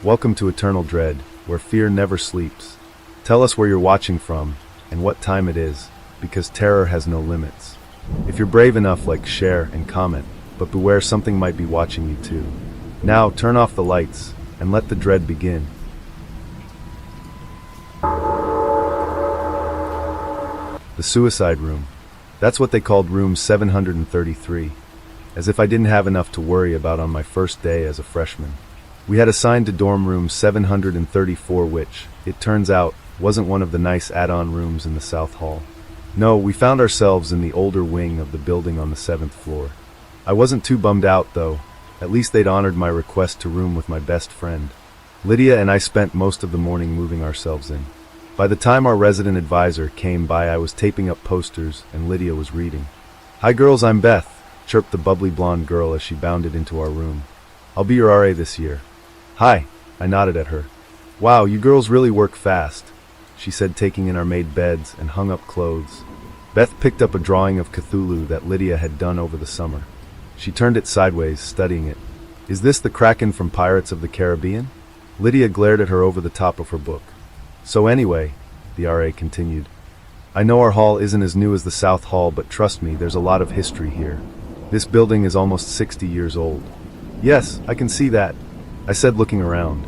Welcome to Eternal Dread, where fear never sleeps. Tell us where you're watching from, and what time it is, because terror has no limits. If you're brave enough, share and comment, but beware, something might be watching you too. Now, turn off the lights, and let the dread begin. The suicide room. That's what they called room 733. As if I didn't have enough to worry about on my first day as a freshman. We had assigned to dorm room 734, which, it turns out, wasn't one of the nice add-on rooms in the South Hall. No, we found ourselves in the older wing of the building on the 7th floor. I wasn't too bummed out, though. At least they'd honored my request to room with my best friend. Lydia and I spent most of the morning moving ourselves in. By the time our resident advisor came by, I was taping up posters, and Lydia was reading. "Hi girls, I'm Beth," chirped the bubbly blonde girl as she bounded into our room. "I'll be your RA this year." "Hi," I nodded at her. "Wow, you girls really work fast," she said, taking in our made beds and hung up clothes. Beth picked up a drawing of Cthulhu that Lydia had done over the summer. She turned it sideways, studying it. "Is this the Kraken from Pirates of the Caribbean?" Lydia glared at her over the top of her book. "So anyway," the RA continued, "I know our hall isn't as new as the South Hall, but trust me, there's a lot of history here. This building is almost 60 years old." "Yes, I can see that," I said, looking around.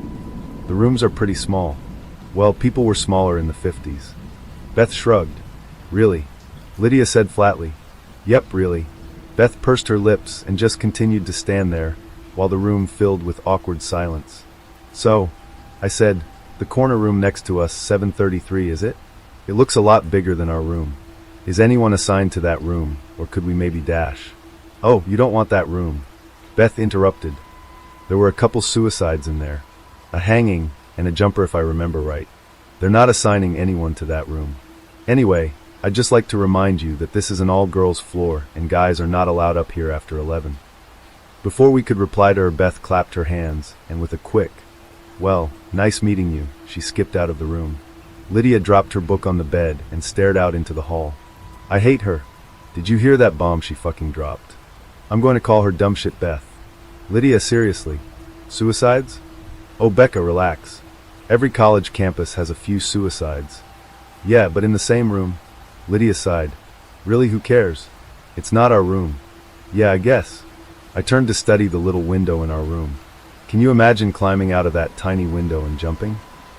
"The rooms are pretty small." "Well, people were smaller in the 50s. Beth shrugged. "Really?" Lydia said flatly. "Yep, really." Beth pursed her lips and just continued to stand there, while the room filled with awkward silence. "So," I said, "the corner room next to us, 733, is it? It looks a lot bigger than our room. Is anyone assigned to that room, or could we maybe dash?" "Oh, you don't want that room," Beth interrupted. "There were a couple suicides in there. A hanging, and a jumper if I remember right. They're not assigning anyone to that room. Anyway, I'd just like to remind you that this is an all-girls floor, and guys are not allowed up here after 11. Before we could reply to her, Beth clapped her hands, and with a quick, "Well, nice meeting you," she skipped out of the room. Lydia dropped her book on the bed and stared out into the hall. "I hate her. Did you hear that bomb she fucking dropped? I'm going to call her dumbshit Beth." "Lydia, seriously? Suicides?" "Oh, Becca, relax. Every college campus has a few suicides." "Yeah, but in the same room." Lydia sighed. "Really, who cares? It's not our room." "Yeah, I guess." I turned to study the little window in our room. Can you imagine climbing out of that tiny window and jumping?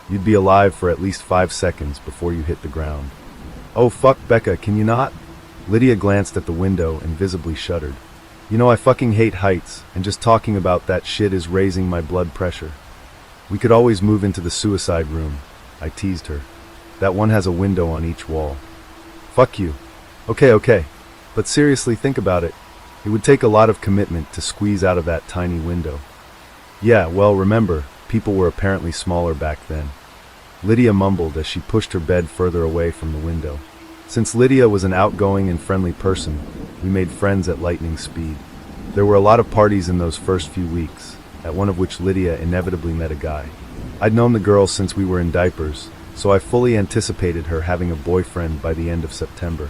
You'd be alive for at least 5 seconds before you hit the ground. "Oh fuck, Becca, can you not?" Lydia glanced at the window and visibly shuddered. "You know, I fucking hate heights, and just talking about that shit is raising my blood pressure." "We could always move into the suicide room," I teased her. "That one has a window on each wall." "Fuck you." Okay. But seriously, think about it. It would take a lot of commitment to squeeze out of that tiny window. "Yeah, well, remember, people were apparently smaller back then." Lydia mumbled as she pushed her bed further away from the window. Since Lydia was an outgoing and friendly person, we made friends at lightning speed. There were a lot of parties in those first few weeks, at one of which Lydia inevitably met a guy. I'd known the girl since we were in diapers, so I fully anticipated her having a boyfriend by the end of September.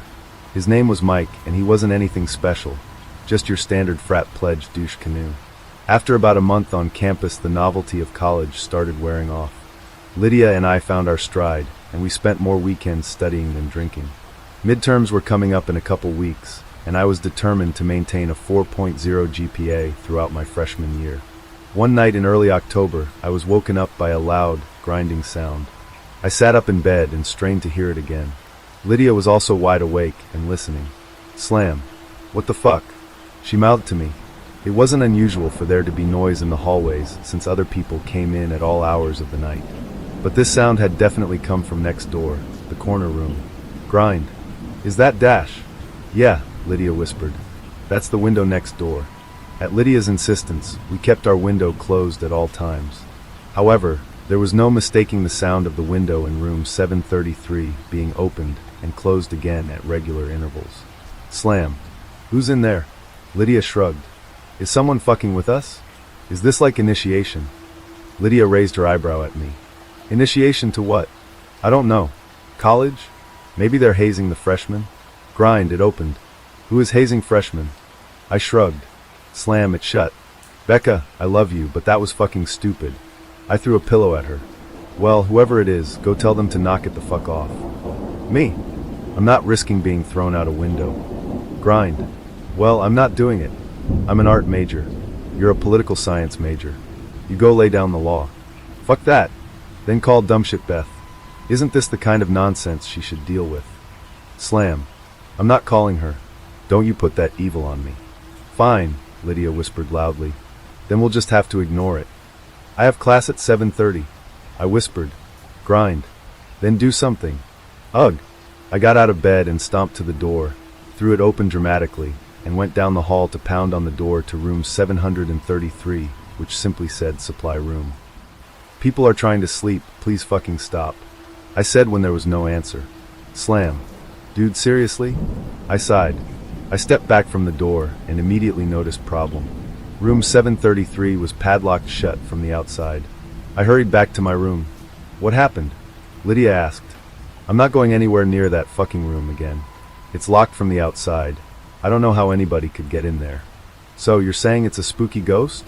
His name was Mike, and he wasn't anything special, just your standard frat pledge douche canoe. After about a month on campus, the novelty of college started wearing off. Lydia and I found our stride, and we spent more weekends studying than drinking. Midterms were coming up in a couple weeks, and I was determined to maintain a 4.0 GPA throughout my freshman year. One night in early October, I was woken up by a loud, grinding sound. I sat up in bed and strained to hear it again. Lydia was also wide awake and listening. Slam. "What the fuck?" she mouthed to me. It wasn't unusual for there to be noise in the hallways, since other people came in at all hours of the night. But this sound had definitely come from next door, the corner room. "Grind. Is that Dash?" "Yeah," Lydia whispered. "That's the window next door." At Lydia's insistence, we kept our window closed at all times. However, there was no mistaking the sound of the window in room 733 being opened and closed again at regular intervals. Slam. "Who's in there?" Lydia shrugged. "Is someone fucking with us? Is this like initiation?" Lydia raised her eyebrow at me. "Initiation to what?" "I don't know. College? Maybe they're hazing the freshmen?" Grind, it opened. "Who is hazing freshmen?" I shrugged. Slam, it shut. "Becca, I love you, but that was fucking stupid." I threw a pillow at her. Well, whoever it is, go tell them to knock it the fuck off. Me? I'm not risking being thrown out a window. Grind. Well, I'm not doing it. I'm an art major. You're a political science major. You go lay down the law. Fuck that. Then call dumbshit Beth. Isn't this the kind of nonsense she should deal with? Slam. I'm not calling her. Don't you put that evil on me. Fine, Lydia whispered loudly. Then we'll just have to ignore it. I have class at 7:30. I whispered. Grind. Then do something. Ugh. I got out of bed and stomped to the door, threw it open dramatically, and went down the hall to pound on the door to room 733, which simply said supply room. People are trying to sleep, please fucking stop. I said when there was no answer. Slam. Dude, seriously? I sighed. I stepped back from the door and immediately noticed problem. Room 733 was padlocked shut from the outside. I hurried back to my room. What happened? Lydia asked. I'm not going anywhere near that fucking room again. It's locked from the outside. I don't know how anybody could get in there. So, you're saying it's a spooky ghost?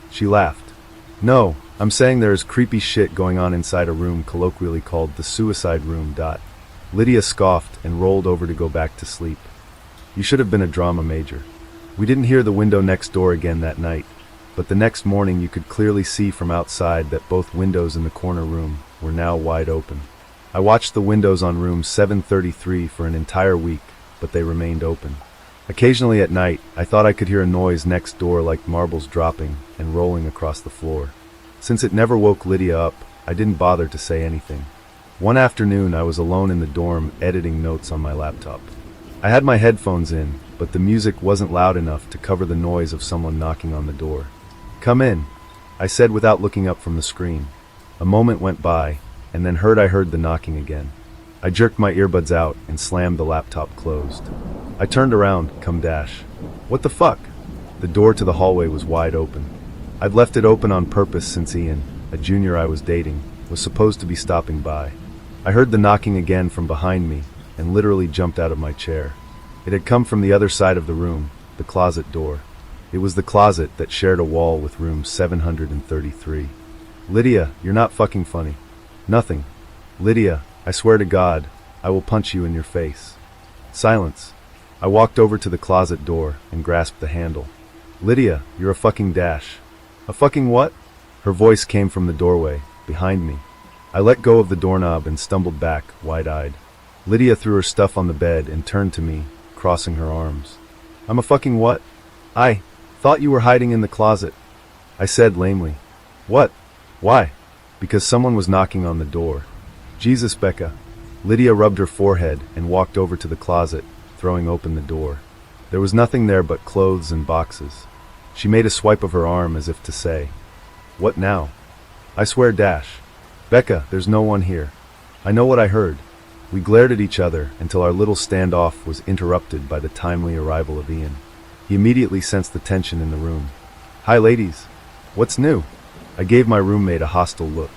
She laughed. No, I'm saying there is creepy shit going on inside a room colloquially called the suicide room. Lydia scoffed and rolled over to go back to sleep. You should have been a drama major. We didn't hear the window next door again that night, but the next morning you could clearly see from outside that both windows in the corner room were now wide open. I watched the windows on room 733 for an entire week, but they remained open. Occasionally at night, I thought I could hear a noise next door like marbles dropping and rolling across the floor. Since it never woke Lydia up, I didn't bother to say anything. One afternoon, I was alone in the dorm editing notes on my laptop. I had my headphones in, but the music wasn't loud enough to cover the noise of someone knocking on the door. Come in, I said without looking up from the screen. A moment went by, and then I heard the knocking again. I jerked my earbuds out and slammed the laptop closed. I turned around, What the fuck? The door to the hallway was wide open. I'd left it open on purpose since Ian, a junior I was dating, was supposed to be stopping by. I heard the knocking again from behind me, and literally jumped out of my chair. It had come from the other side of the room, the closet door. It was the closet that shared a wall with room 733. Lydia, you're not fucking funny. Nothing. Lydia, I swear to God, I will punch you in your face. Silence. I walked over to the closet door and grasped the handle. Lydia, you're a fucking dash. A fucking what? Her voice came from the doorway, behind me. I let go of the doorknob and stumbled back, wide-eyed. Lydia threw her stuff on the bed and turned to me, crossing her arms. I'm a fucking what? I thought you were hiding in the closet. I said lamely. What? Why? Because someone was knocking on the door. Jesus, Becca. Lydia rubbed her forehead and walked over to the closet, throwing open the door. There was nothing there but clothes and boxes. She made a swipe of her arm as if to say, What now? I swear, Becca, there's no one here. I know what I heard. We glared at each other until our little standoff was interrupted by the timely arrival of Ian. He immediately sensed the tension in the room. Hi, ladies. What's new? I gave my roommate a hostile look.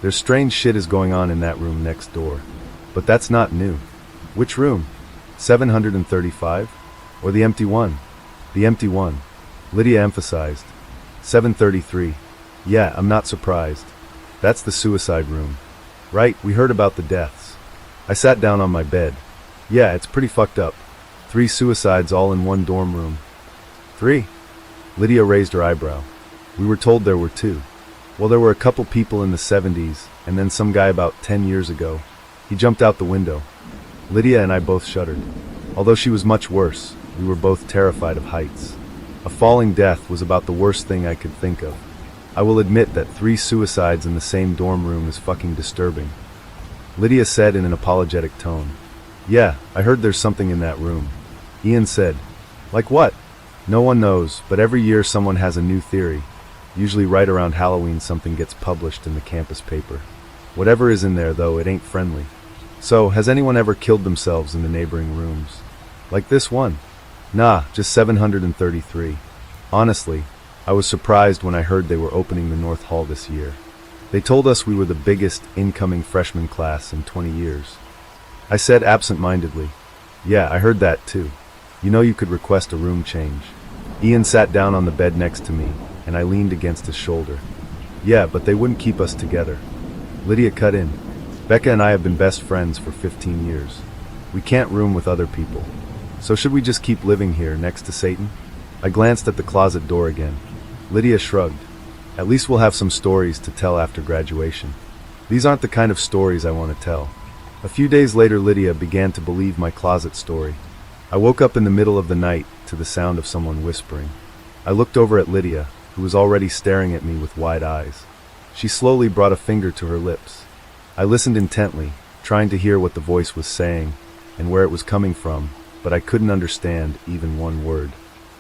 There's strange shit is going on in that room next door. But that's not new. Which room? 735? Or the empty one? The empty one. Lydia emphasized. 733. Yeah, I'm not surprised. That's the suicide room. Right, we heard about the deaths. I sat down on my bed. Yeah, it's pretty fucked up. 3 suicides all in one dorm room. 3? Lydia raised her eyebrow. We were told there were 2. Well, there were a couple people in the 70s, and then some guy about 10 years ago. He jumped out the window. Lydia and I both shuddered. Although she was much worse, we were both terrified of heights. A falling death was about the worst thing I could think of. I will admit that 3 suicides in the same dorm room is fucking disturbing. Lydia said in an apologetic tone. Yeah, I heard there's something in that room. Ian said. Like what? No one knows, but every year someone has a new theory. Usually right around Halloween something gets published in the campus paper. Whatever is in there, though, it ain't friendly. So, has anyone ever killed themselves in the neighboring rooms? Like this one? Nah, just 733. Honestly, I was surprised when I heard they were opening the North Hall this year. They told us we were the biggest incoming freshman class in 20 years. I said absent-mindedly, yeah, I heard that too. You know you could request a room change. Ian sat down on the bed next to me, and I leaned against his shoulder. Yeah, but they wouldn't keep us together. Lydia cut in. Becca and I have been best friends for 15 years. We can't room with other people. So should we just keep living here next to Satan? I glanced at the closet door again. Lydia shrugged. At least we'll have some stories to tell after graduation. These aren't the kind of stories I want to tell. A few days later, Lydia began to believe my closet story. I woke up in the middle of the night to the sound of someone whispering. I looked over at Lydia, who was already staring at me with wide eyes. She slowly brought a finger to her lips. I listened intently, trying to hear what the voice was saying and where it was coming from, but I couldn't understand even one word.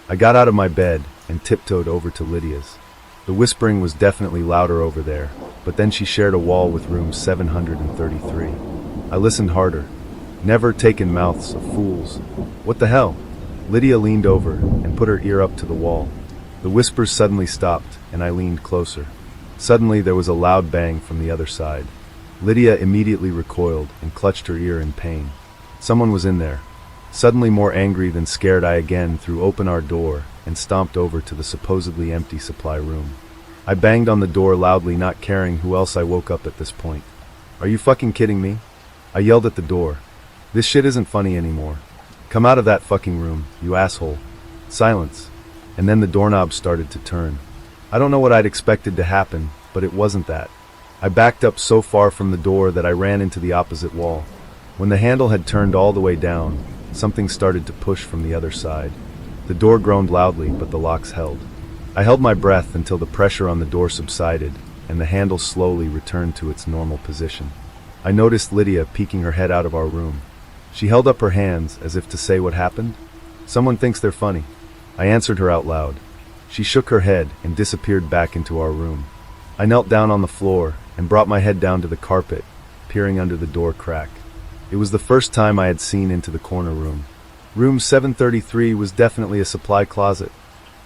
I got out of my bed and tiptoed over to Lydia's. The whispering was definitely louder over there, but then she shared a wall with room 733. I listened harder. Never taken mouths of fools. What the hell? Lydia leaned over and put her ear up to the wall. The whispers suddenly stopped, and I leaned closer. Suddenly there was a loud bang from the other side. Lydia immediately recoiled and clutched her ear in pain. Someone was in there. Suddenly more angry than scared, I again threw open our door and stomped over to the supposedly empty supply room. I banged on the door loudly, not caring who else I woke up at this point. Are you fucking kidding me? I yelled at the door. This shit isn't funny anymore. Come out of that fucking room, you asshole. Silence. And then the doorknob started to turn. I don't know what I'd expected to happen, but it wasn't that. I backed up so far from the door that I ran into the opposite wall. When the handle had turned all the way down, something started to push from the other side. The door groaned loudly, but the locks held. I held my breath until the pressure on the door subsided, and the handle slowly returned to its normal position. I noticed Lydia peeking her head out of our room. She held up her hands as if to say, what happened? Someone thinks they're funny. I answered her out loud. She shook her head and disappeared back into our room. I knelt down on the floor and brought my head down to the carpet, peering under the door crack. It was the first time I had seen into the corner room. Room 733 was definitely a supply closet.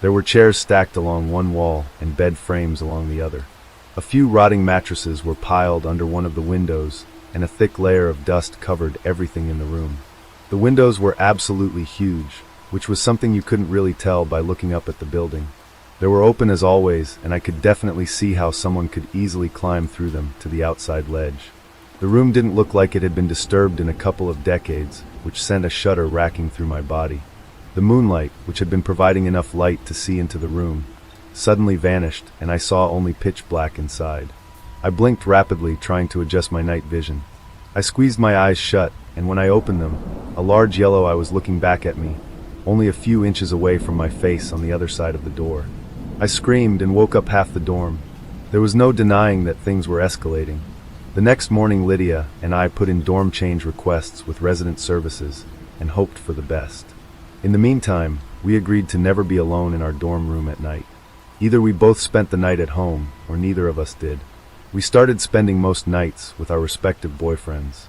There were chairs stacked along one wall and bed frames along the other. A few rotting mattresses were piled under one of the windows, and a thick layer of dust covered everything in the room. The windows were absolutely huge, which was something you couldn't really tell by looking up at the building. They were open as always, and I could definitely see how someone could easily climb through them to the outside ledge. The room didn't look like it had been disturbed in a couple of decades, which sent a shudder racking through my body. The moonlight, which had been providing enough light to see into the room, suddenly vanished, and I saw only pitch black inside. I blinked rapidly, trying to adjust my night vision. I squeezed my eyes shut, and when I opened them, a large yellow eye was looking back at me, only a few inches away from my face on the other side of the door. I screamed and woke up half the dorm. There was no denying that things were escalating. The next morning, Lydia and I put in dorm change requests with resident services and hoped for the best. In the meantime, we agreed to never be alone in our dorm room at night. Either we both spent the night at home, or neither of us did. We started spending most nights with our respective boyfriends.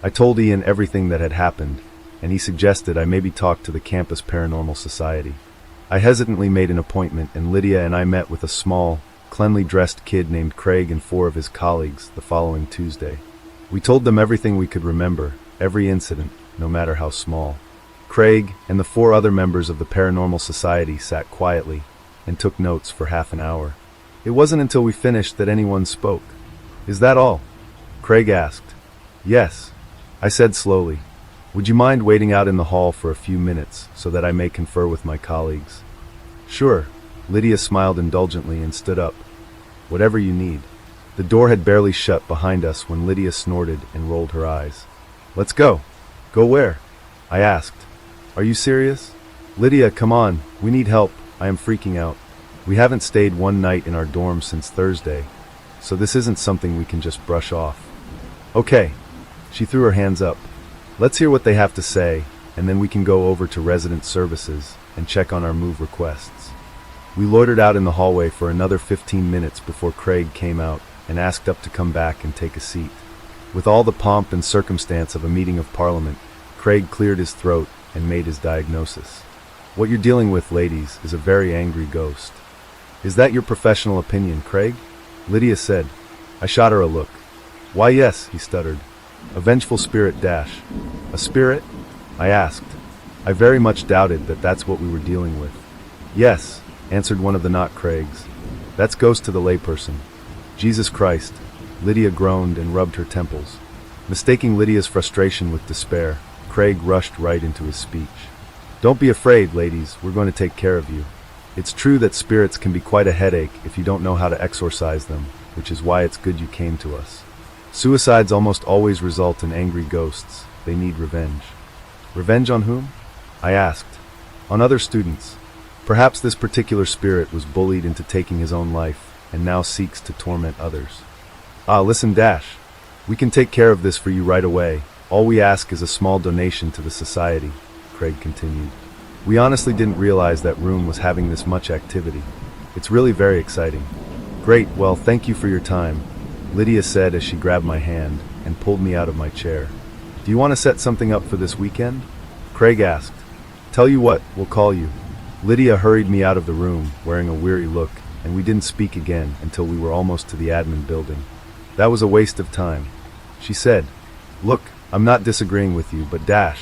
I told Ian everything that had happened, and he suggested I maybe talk to the campus paranormal society. I hesitantly made an appointment, and Lydia and I met with a small, cleanly dressed kid named Craig and 4 of his colleagues the following Tuesday. We told them everything we could remember, every incident, no matter how small. Craig and the 4 other members of the paranormal society sat quietly and took notes for half an hour. It wasn't until we finished that anyone spoke. Is that all? Craig asked. Yes, I said slowly. Would you mind waiting out in the hall for a few minutes so that I may confer with my colleagues? Sure. Lydia smiled indulgently and stood up. Whatever you need. The door had barely shut behind us when Lydia snorted and rolled her eyes. Let's go. Go where? I asked. Are you serious? Lydia, come on. We need help. I am freaking out. We haven't stayed one night in our dorm since Thursday, so this isn't something we can just brush off. Okay. She threw her hands up. Let's hear what they have to say, and then we can go over to resident services and check on our move requests. We loitered out in the hallway for another 15 minutes before Craig came out and asked us to come back and take a seat. With all the pomp and circumstance of a meeting of Parliament, Craig cleared his throat and made his diagnosis. What you're dealing with, ladies, is a very angry ghost. Is that your professional opinion, Craig? Lydia said. I shot her a look. Why, yes, he stuttered. A vengeful spirit dash. A spirit? I asked. I very much doubted that that's what we were dealing with. Yes, answered one of the not Craigs. That's ghost to the layperson. Jesus Christ. Lydia groaned and rubbed her temples. Mistaking Lydia's frustration with despair, Craig rushed right into his speech. Don't be afraid, ladies, we're going to take care of you. It's true that spirits can be quite a headache if you don't know how to exorcise them, which is why it's good you came to us. Suicides almost always result in angry ghosts. They need revenge. Revenge on whom? I asked. On other students. Perhaps this particular spirit was bullied into taking his own life, and now seeks to torment others. Listen, Dash. We can take care of this for you right away. All we ask is a small donation to the society, Craig continued. We honestly didn't realize that room was having this much activity. It's really very exciting. Great, well, thank you for your time, Lydia said as she grabbed my hand and pulled me out of my chair. Do you want to set something up for this weekend? Craig asked. Tell you what, we'll call you. Lydia hurried me out of the room, wearing a weary look, and we didn't speak again until we were almost to the admin building. That was a waste of time. She said, Look, I'm not disagreeing with you, but Dash.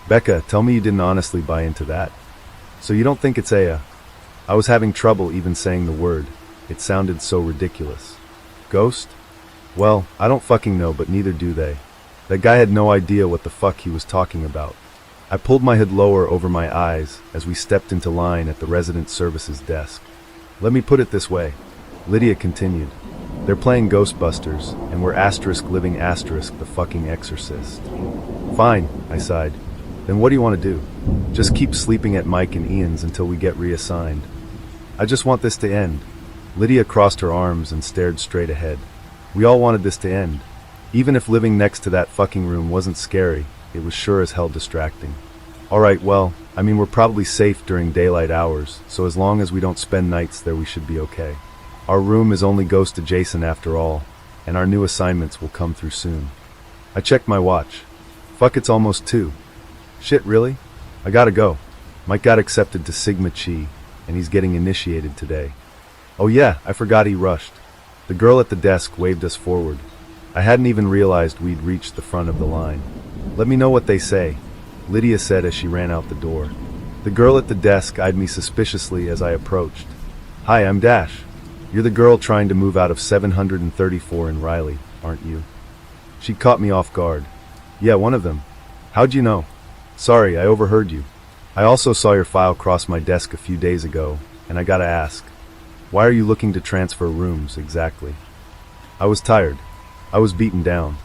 Becca, tell me you didn't honestly buy into that. So you don't think it's I was having trouble even saying the word. It sounded so ridiculous. Ghost? Well, I don't fucking know, but neither do they. That guy had no idea what the fuck he was talking about. I pulled my hood lower over my eyes as we stepped into line at the resident services desk. Let me put it this way, Lydia continued. They're playing Ghostbusters, and we're living the fucking exorcist. Fine, I sighed. Then what do you want to do? Just keep sleeping at Mike and Ian's until we get reassigned. I just want this to end. Lydia crossed her arms and stared straight ahead. We all wanted this to end. Even if living next to that fucking room wasn't scary, it was sure as hell distracting. Alright, well, we're probably safe during daylight hours, so as long as we don't spend nights there we should be okay. Our room is only ghost adjacent after all, and our new assignments will come through soon. I checked my watch. Fuck, it's almost 2. Shit, really? I gotta go. Mike got accepted to Sigma Chi, and he's getting initiated today. Oh yeah, I forgot he rushed. The girl at the desk waved us forward. I hadn't even realized we'd reached the front of the line. Let me know what they say, Lydia said as she ran out the door. The girl at the desk eyed me suspiciously as I approached. Hi, I'm Dash. You're the girl trying to move out of 734 in Riley, aren't you? She caught me off guard. Yeah, one of them. How'd you know? Sorry, I overheard you. I also saw your file cross my desk a few days ago, and I gotta ask, why are you looking to transfer rooms exactly? I was tired. I was beaten down.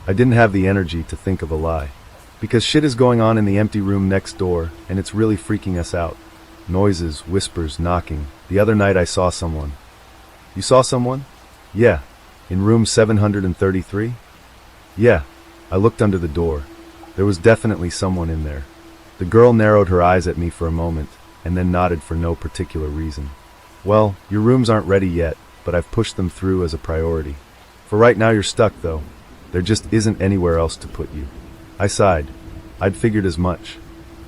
I didn't have the energy to think of a lie. Because shit is going on in the empty room next door, and it's really freaking us out. Noises, whispers, knocking. The other night I saw someone. You saw someone? Yeah. In room 733? Yeah. I looked under the door. There was definitely someone in there. The girl narrowed her eyes at me for a moment, and then nodded for no particular reason. Well, your rooms aren't ready yet, but I've pushed them through as a priority. For right now you're stuck, though. There just isn't anywhere else to put you. I sighed. I'd figured as much.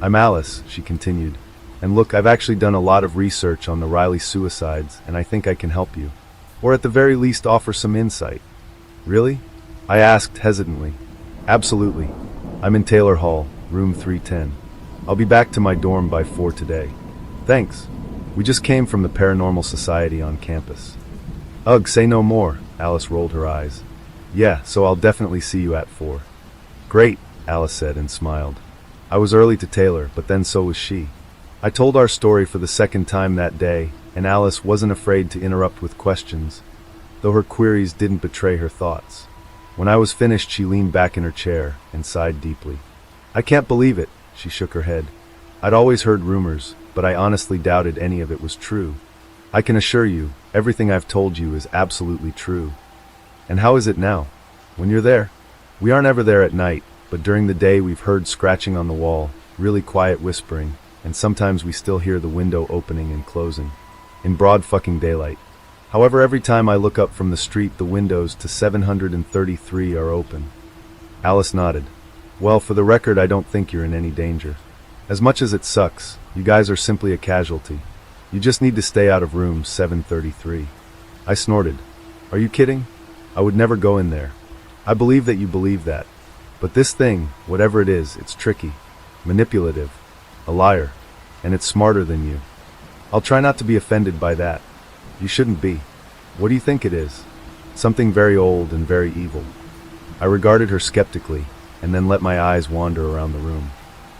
I'm Alice, she continued. And look, I've actually done a lot of research on the Riley suicides, and I think I can help you. Or at the very least offer some insight. Really? I asked hesitantly. Absolutely. I'm in Taylor Hall, room 310. I'll be back to my dorm by 4 today. Thanks. We just came from the Paranormal Society on campus. Ugh, say no more, Alice rolled her eyes. Yeah, so I'll definitely see you at 4. Great, Alice said and smiled. I was early to Taylor, but then so was she. I told our story for the second time that day, and Alice wasn't afraid to interrupt with questions, though her queries didn't betray her thoughts. When I was finished, she leaned back in her chair and sighed deeply. I can't believe it, she shook her head. I'd always heard rumors, but I honestly doubted any of it was true. I can assure you, everything I've told you is absolutely true. And how is it now? When you're there? We aren't ever there at night, but during the day we've heard scratching on the wall, really quiet whispering, and sometimes we still hear the window opening and closing. In broad fucking daylight. However, every time I look up from the street, the windows to 733 are open. Alice nodded. Well, for the record, I don't think you're in any danger. As much as it sucks, you guys are simply a casualty. You just need to stay out of room 733. I snorted. Are you kidding? I would never go in there. I believe that you believe that. But this thing, whatever it is, it's tricky, manipulative, a liar, and it's smarter than you. I'll try not to be offended by that. You shouldn't be. What do you think it is? Something very old and very evil. I regarded her skeptically, and then let my eyes wander around the room.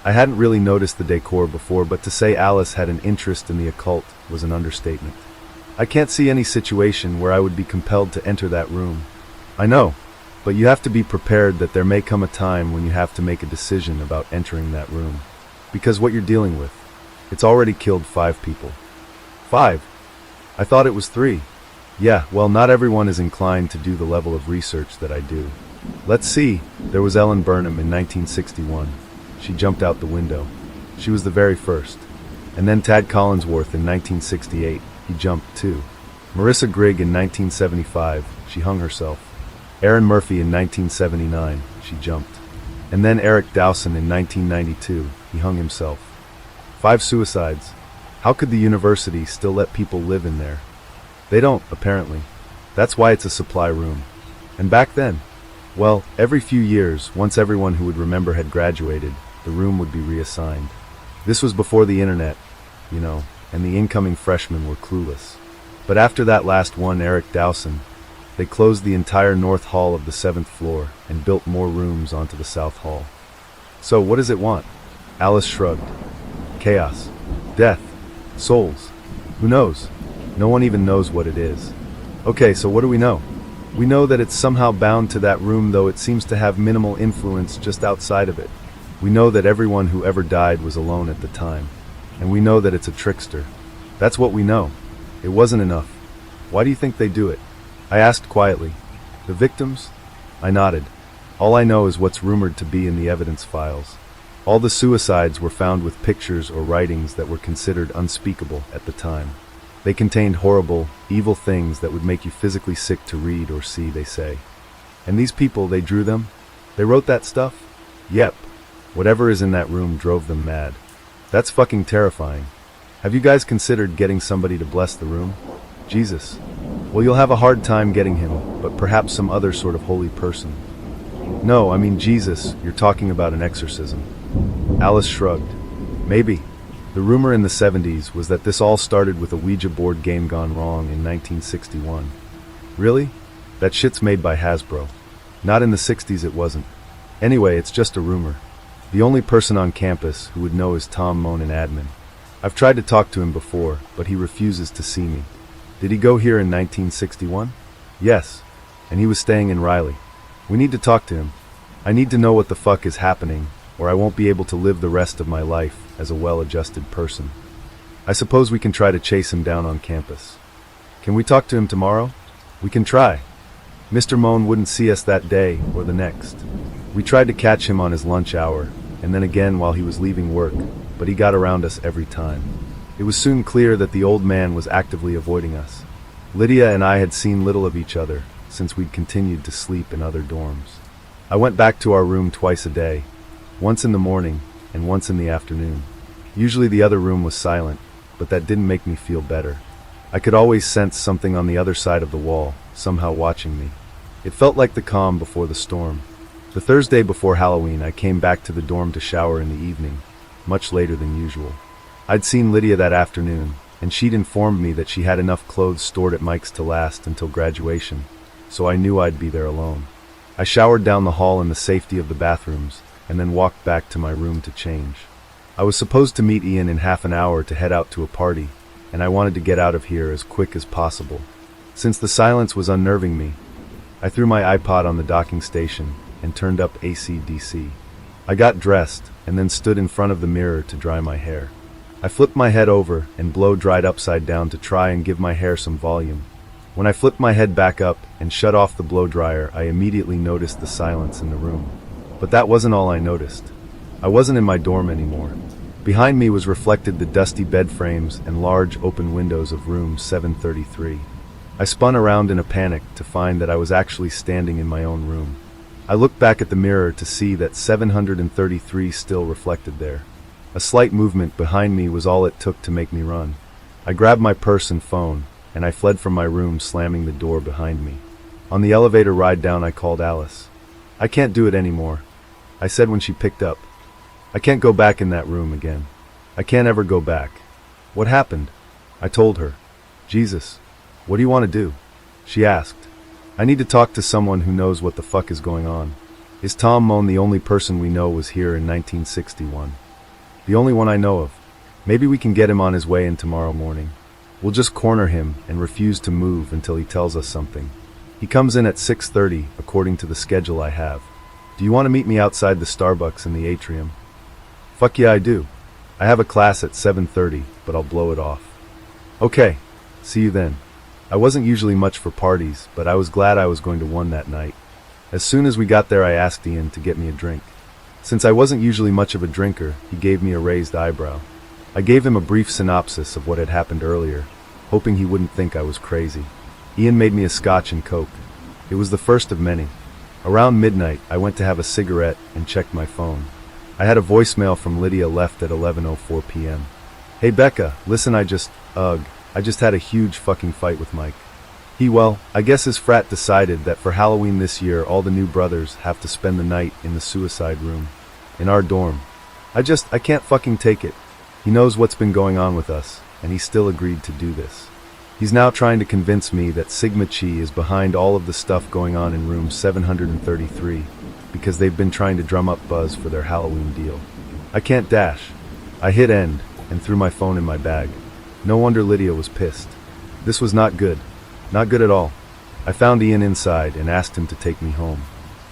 I hadn't really noticed the decor before, but to say Alice had an interest in the occult was an understatement. I can't see any situation where I would be compelled to enter that room. I know, but you have to be prepared that there may come a time when you have to make a decision about entering that room. Because what you're dealing with, it's already killed 5 people. 5? I thought it was 3. Yeah, well, not everyone is inclined to do the level of research that I do. Let's see, there was Ellen Burnham in 1961. She jumped out the window. She was the very first. And then Tad Collinsworth in 1968. He jumped too. Marissa Grigg in 1975. She hung herself. Erin Murphy in 1979. She jumped. And then Eric Dowson in 1992. He hung himself. 5 suicides. How could the university still let people live in there? They don't, apparently. That's why it's a supply room. And back then, well, every few years, once everyone who would remember had graduated, the room would be reassigned. This was before the internet, and the incoming freshmen were clueless. But after that last one, Eric Dowson, they closed the entire north hall of the 7th floor and built more rooms onto the south hall. So what does it want? Alice shrugged. Chaos. Death. Souls. Who knows? No one even knows what it is. Okay, so what do we know? We know that it's somehow bound to that room, though it seems to have minimal influence just outside of it. We know that everyone who ever died was alone at the time. And we know that it's a trickster. That's what we know. It wasn't enough. Why do you think they do it? I asked quietly. The victims? I nodded. All I know is what's rumored to be in the evidence files. All the suicides were found with pictures or writings that were considered unspeakable at the time. They contained horrible, evil things that would make you physically sick to read or see, they say. And these people, they drew them? They wrote that stuff? Yep. Whatever is in that room drove them mad. That's fucking terrifying. Have you guys considered getting somebody to bless the room? Jesus. Well, you'll have a hard time getting him, but perhaps some other sort of holy person. No, I mean Jesus, you're talking about an exorcism. Alice shrugged. Maybe. The rumor in the 70s was that this all started with a Ouija board game gone wrong in 1961. Really? That shit's made by Hasbro. Not in the 60s it wasn't. Anyway, it's just a rumor. The only person on campus who would know is Tom Moan, an admin. I've tried to talk to him before, but he refuses to see me. Did he go here in 1961? Yes. And he was staying in Riley. We need to talk to him. I need to know what the fuck is happening, or I won't be able to live the rest of my life as a well-adjusted person. I suppose we can try to chase him down on campus. Can we talk to him tomorrow? We can try. Mr. Moan wouldn't see us that day or the next. We tried to catch him on his lunch hour, and then again while he was leaving work, but he got around us every time. It was soon clear that the old man was actively avoiding us. Lydia and I had seen little of each other since we'd continued to sleep in other dorms. I went back to our room twice a day, once in the morning and once in the afternoon. Usually the other room was silent, but that didn't make me feel better. I could always sense something on the other side of the wall, somehow watching me. It felt like the calm before the storm. The Thursday before Halloween, I came back to the dorm to shower in the evening, much later than usual. I'd seen Lydia that afternoon, and she'd informed me that she had enough clothes stored at Mike's to last until graduation, so I knew I'd be there alone. I showered down the hall in the safety of the bathrooms, and then walked back to my room to change. I was supposed to meet Ian in half an hour to head out to a party, and I wanted to get out of here as quick as possible. Since the silence was unnerving me, I threw my iPod on the docking station and turned up AC/DC. I got dressed and then stood in front of the mirror to dry my hair. I flipped my head over and blow-dried upside down to try and give my hair some volume. When I flipped my head back up and shut off the blow-dryer, I immediately noticed the silence in the room. But that wasn't all I noticed. I wasn't in my dorm anymore. Behind me was reflected the dusty bed frames and large open windows of room 733. I spun around in a panic to find that I was actually standing in my own room. I looked back at the mirror to see that 733 still reflected there. A slight movement behind me was all it took to make me run. I grabbed my purse and phone, and I fled from my room, slamming the door behind me. On the elevator ride down, I called Alice. "I can't do it anymore," I said when she picked up. "I can't go back in that room again. I can't ever go back." "What happened?" I told her. "Jesus, what do you want to do?" she asked. I need to talk to someone who knows what the fuck is going on. Is Tom Moan the only person we know was here in 1961? The only one I know of. Maybe we can get him on his way in tomorrow morning. We'll just corner him and refuse to move until he tells us something. He comes in at 6:30 according to the schedule I have. Do you want to meet me outside the Starbucks in the atrium? Fuck yeah, I do. I have a class at 7:30, but I'll blow it off. Okay, see you then. I wasn't usually much for parties, but I was glad I was going to one that night. As soon as we got there, I asked Ian to get me a drink. Since I wasn't usually much of a drinker, he gave me a raised eyebrow. I gave him a brief synopsis of what had happened earlier, hoping he wouldn't think I was crazy. Ian made me a scotch and coke. It was the first of many. Around midnight, I went to have a cigarette and checked my phone. I had a voicemail from Lydia left at 11:04 p.m. Hey Becca, listen, I just had a huge fucking fight with Mike. I guess his frat decided that for Halloween this year all the new brothers have to spend the night in the suicide room. In our dorm. I can't fucking take it. He knows what's been going on with us, and he still agreed to do this. He's now trying to convince me that Sigma Chi is behind all of the stuff going on in room 733, because they've been trying to drum up buzz for their Halloween deal. I can't dash. I hit end, and threw my phone in my bag. No wonder Lydia was pissed. This was not good. Not good at all. I found Ian inside and asked him to take me home.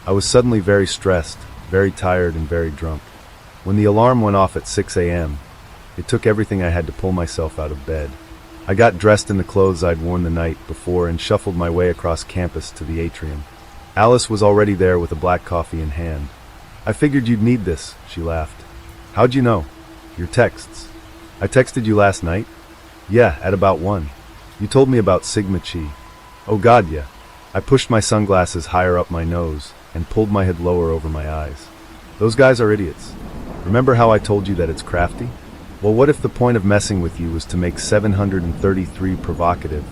I was suddenly very stressed, very tired, and very drunk. When the alarm went off at 6 a.m., it took everything I had to pull myself out of bed. I got dressed in the clothes I'd worn the night before and shuffled my way across campus to the atrium. Alice was already there with a black coffee in hand. I figured you'd need this, she laughed. How'd you know? Your texts. I texted you last night? Yeah, at about 1. You told me about Sigma Chi. Oh god, yeah. I pushed my sunglasses higher up my nose and pulled my head lower over my eyes. Those guys are idiots. Remember how I told you that it's crafty? Well, what if the point of messing with you was to make 733 provocative?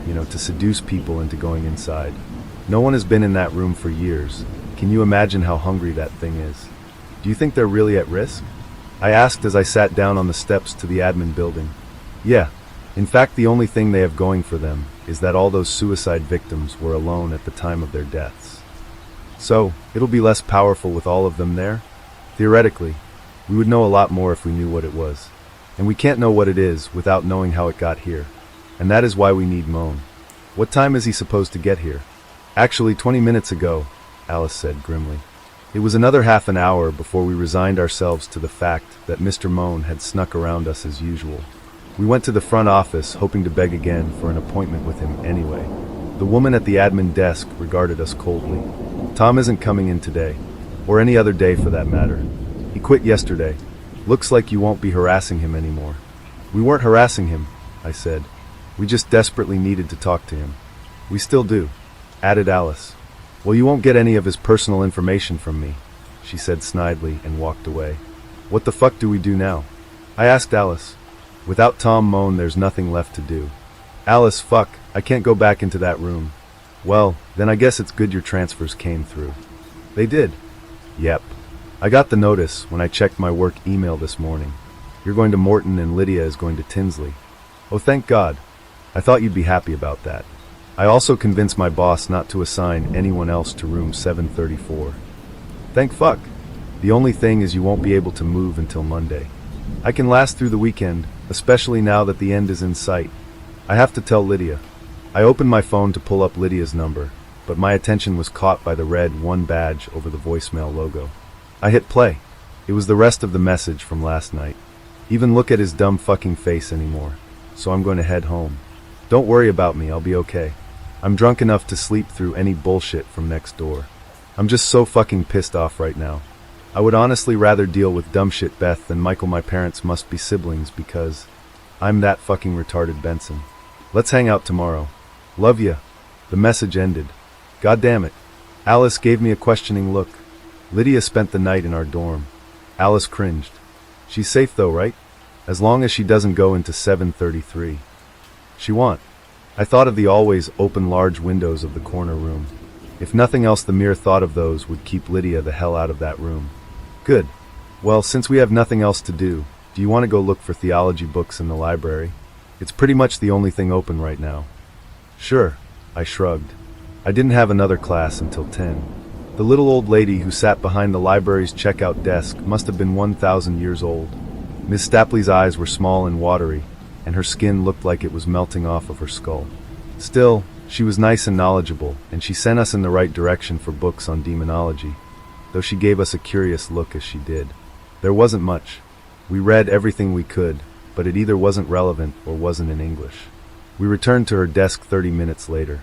To seduce people into going inside. No one has been in that room for years. Can you imagine how hungry that thing is? Do you think they're really at risk? I asked as I sat down on the steps to the admin building. Yeah. In fact, the only thing they have going for them is that all those suicide victims were alone at the time of their deaths. So, it'll be less powerful with all of them there? Theoretically, we would know a lot more if we knew what it was. And we can't know what it is without knowing how it got here. And that is why we need Moan. What time is he supposed to get here? Actually, 20 minutes ago, Alice said grimly. It was another half an hour before we resigned ourselves to the fact that Mr. Moan had snuck around us as usual. We went to the front office, hoping to beg again for an appointment with him anyway. The woman at the admin desk regarded us coldly. Tom isn't coming in today, or any other day for that matter. He quit yesterday. Looks like you won't be harassing him anymore. We weren't harassing him, I said. We just desperately needed to talk to him. We still do, added Alice. Well, you won't get any of his personal information from me, she said snidely and walked away. What the fuck do we do now? I asked Alice. Without Tom Moan, there's nothing left to do. Alice, fuck, I can't go back into that room. Well, then I guess it's good your transfers came through. They did. Yep. I got the notice when I checked my work email this morning. You're going to Morton and Lydia is going to Tinsley. Oh, thank God. I thought you'd be happy about that. I also convinced my boss not to assign anyone else to room 734. Thank fuck. The only thing is you won't be able to move until Monday. I can last through the weekend, especially now that the end is in sight. I have to tell Lydia. I opened my phone to pull up Lydia's number, but my attention was caught by the red 1 badge over the voicemail logo. I hit play. It was the rest of the message from last night. Even look at his dumb fucking face anymore. So I'm going to head home. Don't worry about me, I'll be okay. I'm drunk enough to sleep through any bullshit from next door. I'm just so fucking pissed off right now. I would honestly rather deal with dumb shit Beth than Michael. My parents must be siblings because I'm that fucking retarded Benson. Let's hang out tomorrow. Love ya. The message ended. God damn it. Alice gave me a questioning look. Lydia spent the night in our dorm. Alice cringed. She's safe though, right? As long as she doesn't go into 733. She won't. I thought of the always open large windows of the corner room. If nothing else, the mere thought of those would keep Lydia the hell out of that room. Good. Well, since we have nothing else to do you want to go look for theology books in the library? It's pretty much the only thing open right now. Sure, I shrugged. I didn't have another class until 10. The little old lady who sat behind the library's checkout desk must have been 1,000 years old. Miss Stapley's eyes were small and watery, and her skin looked like it was melting off of her skull. Still, she was nice and knowledgeable, and she sent us in the right direction for books on demonology, though she gave us a curious look as she did. There wasn't much. We read everything we could, but it either wasn't relevant or wasn't in English. We returned to her desk 30 minutes later.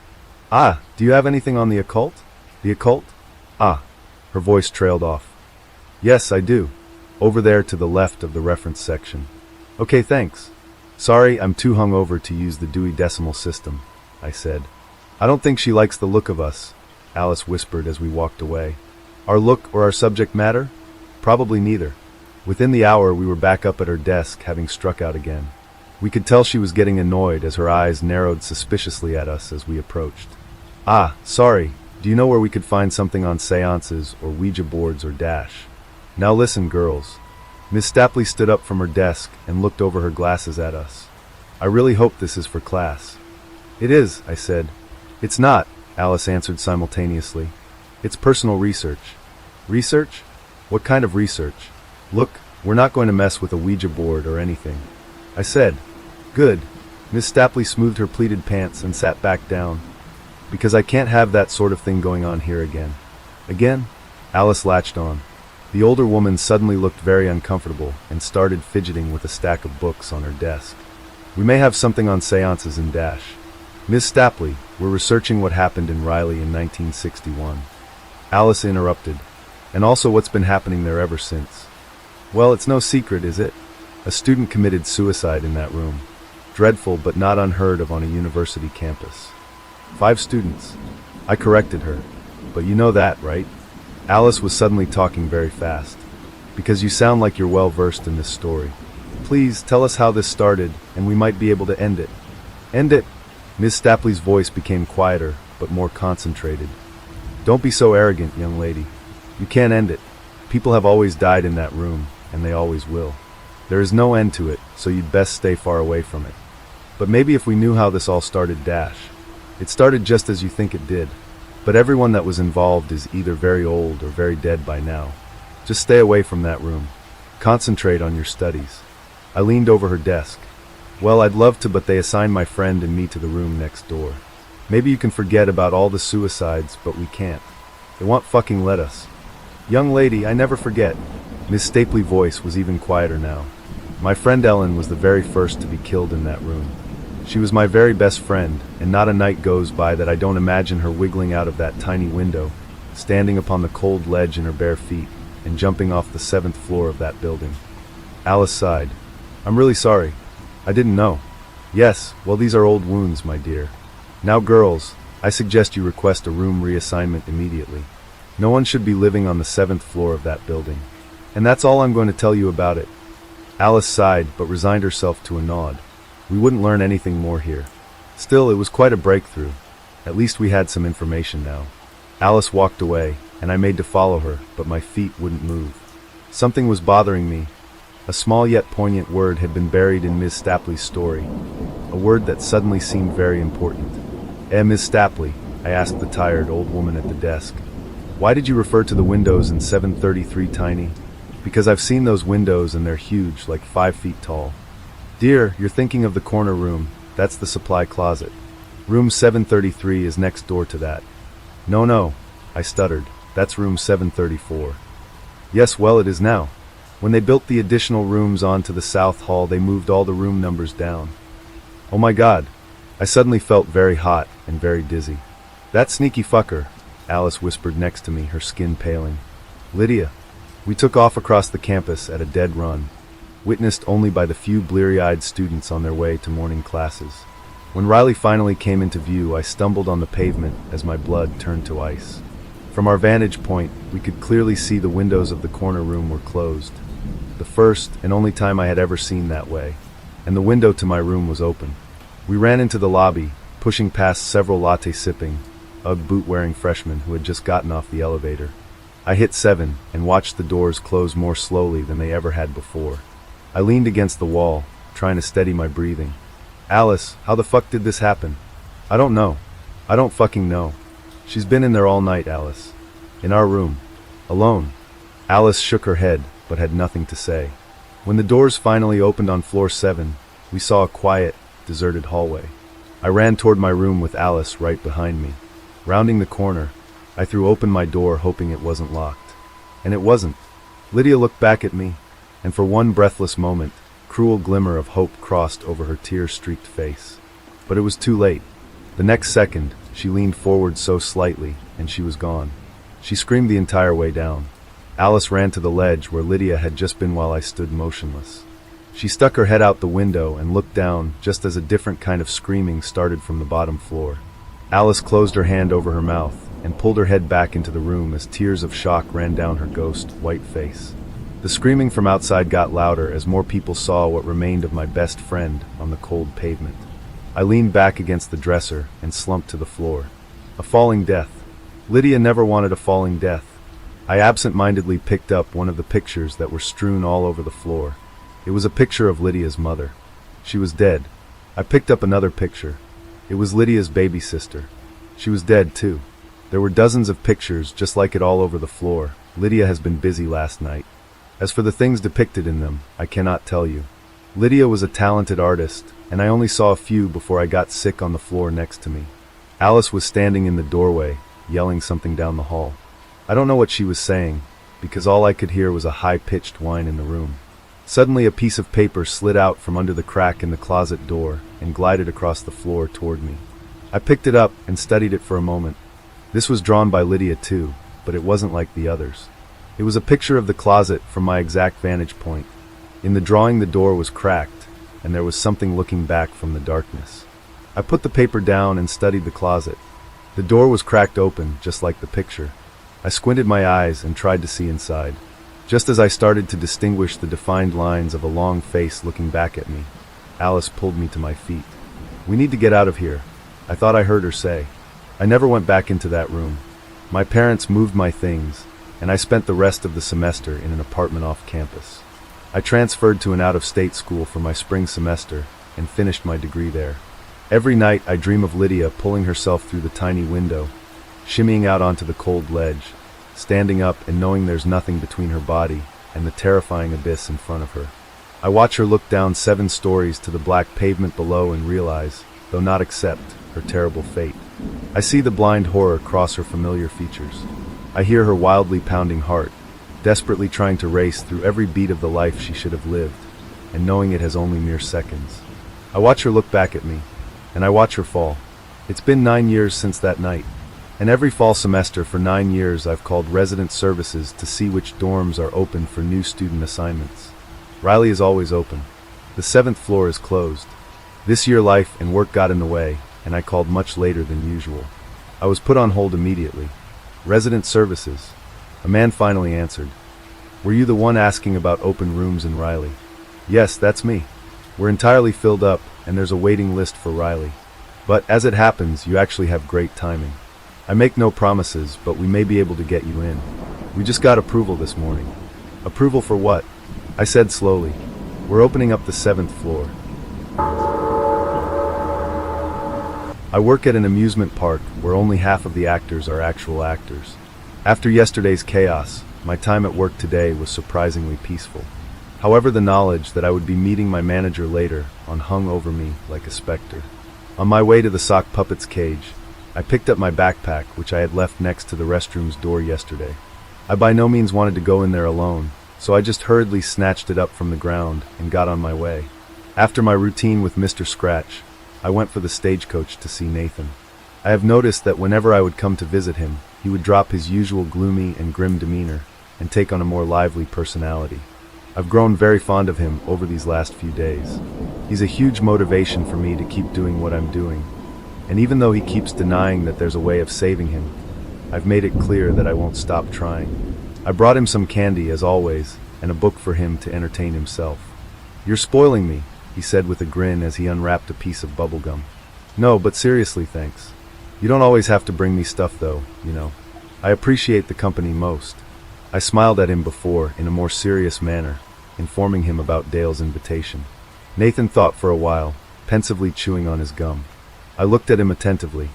"Ah, do you have anything on the occult? The occult? Ah." Her voice trailed off. "Yes, I do. Over there to the left of the reference section." "Okay, thanks. Sorry, I'm too hungover to use the Dewey Decimal System," I said. "I don't think she likes the look of us," Alice whispered as we walked away. "Our look or our subject matter? Probably neither." Within the hour, we were back up at her desk, having struck out again. We could tell she was getting annoyed as her eyes narrowed suspiciously at us as we approached. "Ah, sorry. Do you know where we could find something on seances or Ouija boards or Dash?" "Now listen, girls." Miss Stapley stood up from her desk and looked over her glasses at us. "I really hope this is for class." "It is," I said. "It's not," Alice answered simultaneously. "It's personal research." "Research? What kind of research?" "Look, we're not going to mess with a Ouija board or anything," I said. "Good." Miss Stapley smoothed her pleated pants and sat back down. "Because I can't have that sort of thing going on here again." "Again?" Alice latched on. The older woman suddenly looked very uncomfortable and started fidgeting with a stack of books on her desk. "We may have something on seances in Dash. Miss Stapley, we're researching what happened in Riley in 1961. Alice interrupted. "And also what's been happening there ever since." "Well, it's no secret, is it? A student committed suicide in that room. Dreadful, but not unheard of on a university campus. 5 students. I corrected her. "But you know that, right?" Alice was suddenly talking very fast. "Because you sound like you're well versed in this story. Please, tell us how this started, and we might be able to end it." "End it?" Miss Stapley's voice became quieter, but more concentrated. "Don't be so arrogant, young lady. You can't end it. People have always died in that room, and they always will. There is no end to it, so you'd best stay far away from it. But maybe if we knew how this all started, Dash. It started just as you think it did. But everyone that was involved is either very old or very dead by now. Just stay away from that room. Concentrate on your studies." I leaned over her desk. "Well, I'd love to, but they assigned my friend and me to the room next door. Maybe you can forget about all the suicides, but we can't. They won't fucking let us." "Young lady, I never forget." Miss Stapley's voice was even quieter now. "My friend Ellen was the very first to be killed in that room. She was my very best friend, and not a night goes by that I don't imagine her wiggling out of that tiny window, standing upon the cold ledge in her bare feet, and jumping off the 7th floor of that building." Alice sighed. "I'm really sorry. I didn't know." "Yes, well, these are old wounds, my dear. Now, girls, I suggest you request a room reassignment immediately. No one should be living on the 7th floor of that building. And that's all I'm going to tell you about it." Alice sighed, but resigned herself to a nod. We wouldn't learn anything more here. Still, it was quite a breakthrough. At least we had some information now. Alice walked away, and I made to follow her, but my feet wouldn't move. Something was bothering me. A small yet poignant word had been buried in Miss Stapley's story. A word that suddenly seemed very important. Miss Stapley," I asked the tired old woman at the desk. "Why did you refer to the windows in 733 tiny?" "Because I've seen those windows and they're huge, like 5 feet tall." "Dear, you're thinking of the corner room. That's the supply closet. Room 733 is next door to that." No, I stuttered. "That's room 734. "Yes, well, it is now. When they built the additional rooms onto the south hall, they moved all the room numbers down." "Oh my God." I suddenly felt very hot and very dizzy. "That sneaky fucker," Alice whispered next to me, her skin paling. "Lydia." We took off across the campus at a dead run, witnessed only by the few bleary-eyed students on their way to morning classes. When Riley finally came into view, I stumbled on the pavement as my blood turned to ice. From our vantage point, we could clearly see the windows of the corner room were closed. The first and only time I had ever seen that way, and the window to my room was open. We ran into the lobby, pushing past several latte-sipping, Ugg boot-wearing freshmen who had just gotten off the elevator. I hit 7 and watched the doors close more slowly than they ever had before. I leaned against the wall, trying to steady my breathing. "Alice, how the fuck did this happen?" "I don't know. I don't fucking know." She's been in there all night, Alice. In our room. Alone. Alice shook her head, but had nothing to say. When the doors finally opened on floor 7, we saw a quiet, deserted hallway. I ran toward my room with Alice right behind me. Rounding the corner, I threw open my door hoping it wasn't locked. And it wasn't. Lydia looked back at me, and for one breathless moment, cruel glimmer of hope crossed over her tear-streaked face. But it was too late. The next second, she leaned forward so slightly, and she was gone. She screamed the entire way down. Alice ran to the ledge where Lydia had just been while I stood motionless. She stuck her head out the window and looked down just as a different kind of screaming started from the bottom floor. Alice closed her hand over her mouth and pulled her head back into the room as tears of shock ran down her ghost, white face. The screaming from outside got louder as more people saw what remained of my best friend on the cold pavement. I leaned back against the dresser and slumped to the floor. A falling death. Lydia never wanted a falling death. I absent-mindedly picked up one of the pictures that were strewn all over the floor. It was a picture of Lydia's mother. She was dead. I picked up another picture. It was Lydia's baby sister. She was dead, too. There were dozens of pictures just like it all over the floor. Lydia has been busy last night. As for the things depicted in them, I cannot tell you. Lydia was a talented artist, and I only saw a few before I got sick on the floor next to me. Alice was standing in the doorway, yelling something down the hall. I don't know what she was saying, because all I could hear was a high-pitched whine in the room. Suddenly a piece of paper slid out from under the crack in the closet door and glided across the floor toward me. I picked it up and studied it for a moment. This was drawn by Lydia too, but it wasn't like the others. It was a picture of the closet from my exact vantage point. In the drawing the door was cracked, and there was something looking back from the darkness. I put the paper down and studied the closet. The door was cracked open, just like the picture. I squinted my eyes and tried to see inside. Just as I started to distinguish the defined lines of a long face looking back at me, Alice pulled me to my feet. "We need to get out of here," I thought I heard her say. I never went back into that room. My parents moved my things, and I spent the rest of the semester in an apartment off campus. I transferred to an out-of-state school for my spring semester and finished my degree there. Every night I dream of Lydia pulling herself through the tiny window, shimmying out onto the cold ledge, standing up and knowing there's nothing between her body and the terrifying abyss in front of her. I watch her look down 7 stories to the black pavement below and realize, though not accept, her terrible fate. I see the blind horror cross her familiar features. I hear her wildly pounding heart, desperately trying to race through every beat of the life she should have lived, and knowing it has only mere seconds. I watch her look back at me, and I watch her fall. It's been 9 years since that night, and every fall semester for 9 years I've called resident services to see which dorms are open for new student assignments. Riley is always open. The 7th floor is closed. This year life and work got in the way, and I called much later than usual. I was put on hold immediately. Resident services. A man finally answered. "Were you the one asking about open rooms in Riley?" "Yes, that's me. We're entirely filled up, and there's a waiting list for Riley. But, as it happens, you actually have great timing. I make no promises, but we may be able to get you in. We just got approval this morning." "Approval for what?" I said slowly. "We're opening up the 7th floor." I work at an amusement park where only half of the actors are actual actors. After yesterday's chaos, my time at work today was surprisingly peaceful. However, the knowledge that I would be meeting my manager later hung over me like a specter. On my way to the sock puppet's cage, I picked up my backpack, which I had left next to the restroom's door yesterday. I by no means wanted to go in there alone, so I just hurriedly snatched it up from the ground and got on my way. After my routine with Mr. Scratch, I went for the stagecoach to see Nathan. I have noticed that whenever I would come to visit him, he would drop his usual gloomy and grim demeanor and take on a more lively personality. I've grown very fond of him over these last few days. He's a huge motivation for me to keep doing what I'm doing, and even though he keeps denying that there's a way of saving him, I've made it clear that I won't stop trying. I brought him some candy, as always, and a book for him to entertain himself. "You're spoiling me," he said with a grin as he unwrapped a piece of bubblegum. "No, but seriously, thanks. You don't always have to bring me stuff though, you know. I appreciate the company most." I smiled at him before in a more serious manner, informing him about Dale's invitation. Nathan thought for a while, pensively chewing on his gum. I looked at him attentively.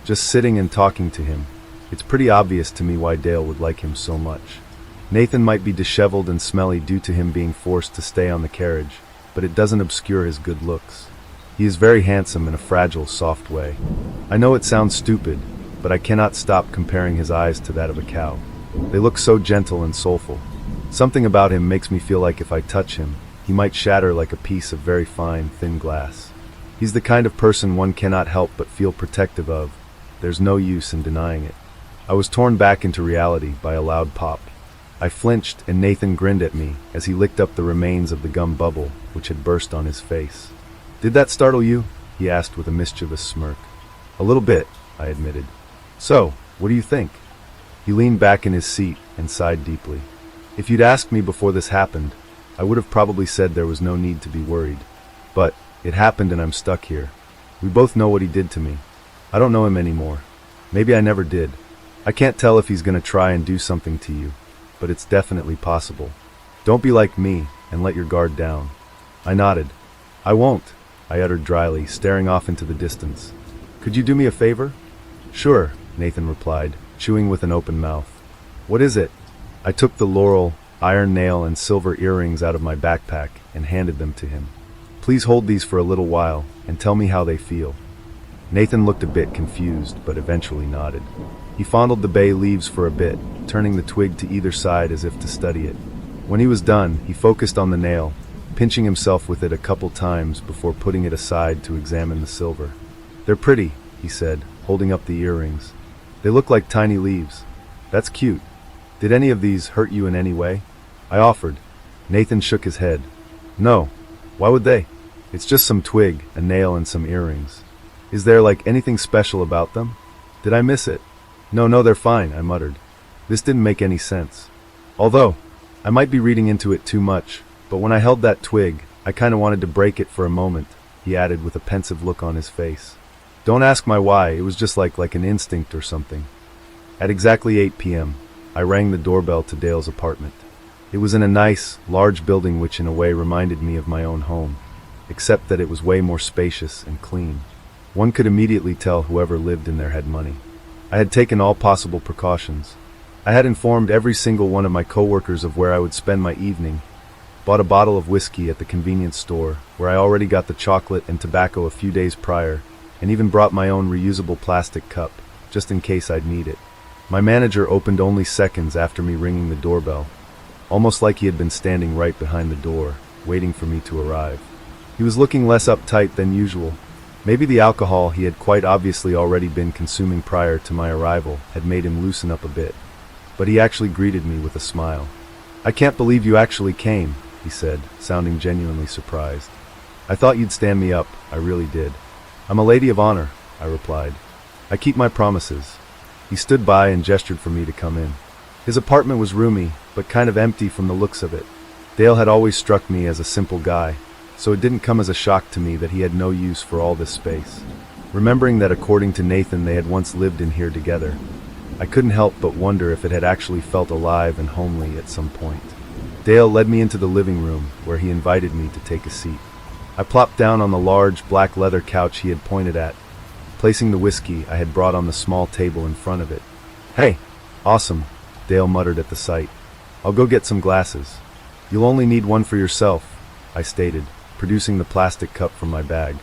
Just sitting and talking to him, It's pretty obvious to me why Dale would like him so much. Nathan might be disheveled and smelly due to him being forced to stay on the carriage, but it doesn't obscure his good looks. He is very handsome in a fragile, soft way. I know it sounds stupid, but I cannot stop comparing his eyes to that of a cow. They look so gentle and soulful. Something about him makes me feel like if I touch him, he might shatter like a piece of very fine, thin glass. He's the kind of person one cannot help but feel protective of. There's no use in denying it. I was torn back into reality by a loud pop. I flinched and Nathan grinned at me as he licked up the remains of the gum bubble which had burst on his face. "Did that startle you?" he asked with a mischievous smirk. "A little bit," I admitted. "So, what do you think?" He leaned back in his seat and sighed deeply. "If you'd asked me before this happened, I would have probably said there was no need to be worried. But it happened and I'm stuck here. We both know what he did to me. I don't know him anymore. Maybe I never did. I can't tell if he's gonna try and do something to you, but it's definitely possible. Don't be like me and let your guard down." I nodded. "I won't," I uttered dryly, staring off into the distance. "Could you do me a favor?" "Sure," Nathan replied, chewing with an open mouth. "What is it?" I took the laurel, iron nail, and silver earrings out of my backpack and handed them to him. "Please hold these for a little while and tell me how they feel." Nathan looked a bit confused, but eventually nodded. He fondled the bay leaves for a bit, turning the twig to either side as if to study it. When he was done, he focused on the nail, pinching himself with it a couple times before putting it aside to examine the silver. "They're pretty," he said, holding up the earrings. "They look like tiny leaves. That's cute. Did any of these hurt you in any way?" I offered. Nathan shook his head. "No. Why would they? It's just some twig, a nail, and some earrings. Is there like anything special about them? Did I miss it?" No, they're fine," I muttered. This didn't make any sense. Although, I might be reading into it too much, but when I held that twig, I kinda wanted to break it for a moment, he added with a pensive look on his face. "Don't ask my why, it was just like an instinct or something." At exactly 8 p.m., I rang the doorbell to Dale's apartment. It was in a nice, large building which in a way reminded me of my own home, except that it was way more spacious and clean. One could immediately tell whoever lived in there had money. I had taken all possible precautions. I had informed every single one of my coworkers of where I would spend my evening, bought a bottle of whiskey at the convenience store, where I already got the chocolate and tobacco a few days prior, and even brought my own reusable plastic cup, just in case I'd need it. My manager opened only seconds after me ringing the doorbell, almost like he had been standing right behind the door, waiting for me to arrive. He was looking less uptight than usual. Maybe the alcohol he had quite obviously already been consuming prior to my arrival had made him loosen up a bit. But he actually greeted me with a smile. "I can't believe you actually came," he said, sounding genuinely surprised. "I thought you'd stand me up, I really did." "I'm a lady of honor," I replied. "I keep my promises." He stood by and gestured for me to come in. His apartment was roomy, but kind of empty from the looks of it. Dale had always struck me as a simple guy, so it didn't come as a shock to me that he had no use for all this space. Remembering that according to Nathan they had once lived in here together, I couldn't help but wonder if it had actually felt alive and homely at some point. Dale led me into the living room, where he invited me to take a seat. I plopped down on the large, black leather couch he had pointed at, placing the whiskey I had brought on the small table in front of it. "Hey, awesome," Dale muttered at the sight. "I'll go get some glasses." "You'll only need one for yourself," I stated, producing the plastic cup from my bag.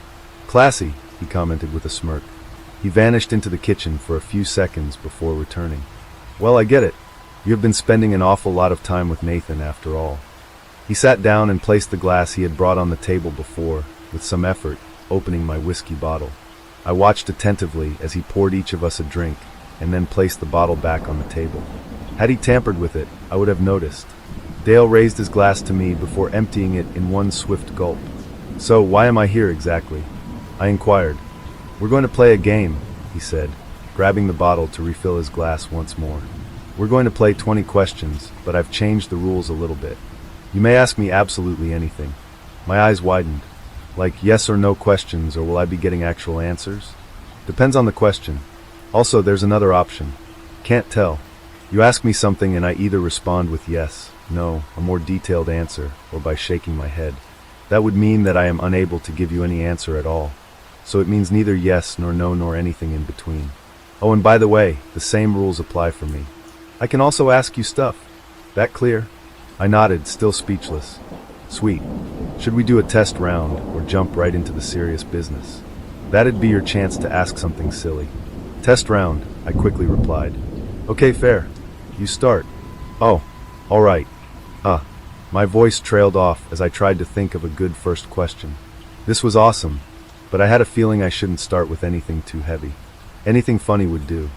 "Classy," he commented with a smirk. He vanished into the kitchen for a few seconds before returning. "Well, I get it. You have been spending an awful lot of time with Nathan after all." He sat down and placed the glass he had brought on the table before, with some effort, opening my whiskey bottle. I watched attentively as he poured each of us a drink, and then placed the bottle back on the table. Had he tampered with it, I would have noticed. Dale raised his glass to me before emptying it in one swift gulp. "So, why am I here exactly?" I inquired. "We're going to play a game," he said, grabbing the bottle to refill his glass once more. "We're going to play 20 questions, but I've changed the rules a little bit. You may ask me absolutely anything." My eyes widened. "Like yes or no questions, or will I be getting actual answers?" "Depends on the question. Also, there's another option. Can't tell. You ask me something and I either respond with yes, no, a more detailed answer, or by shaking my head. That would mean that I am unable to give you any answer at all. So it means neither yes nor no nor anything in between." Oh, and by the way, the same rules apply for me. I can also ask you stuff. That clear? I nodded, still speechless. Sweet. Should we do a test round or jump right into the serious business? That'd be your chance to ask something silly. Test round, I quickly replied. Okay, fair. You start. Oh, all right. My voice trailed off as I tried to think of a good first question. This was awesome, but I had a feeling I shouldn't start with anything too heavy. Anything funny would do.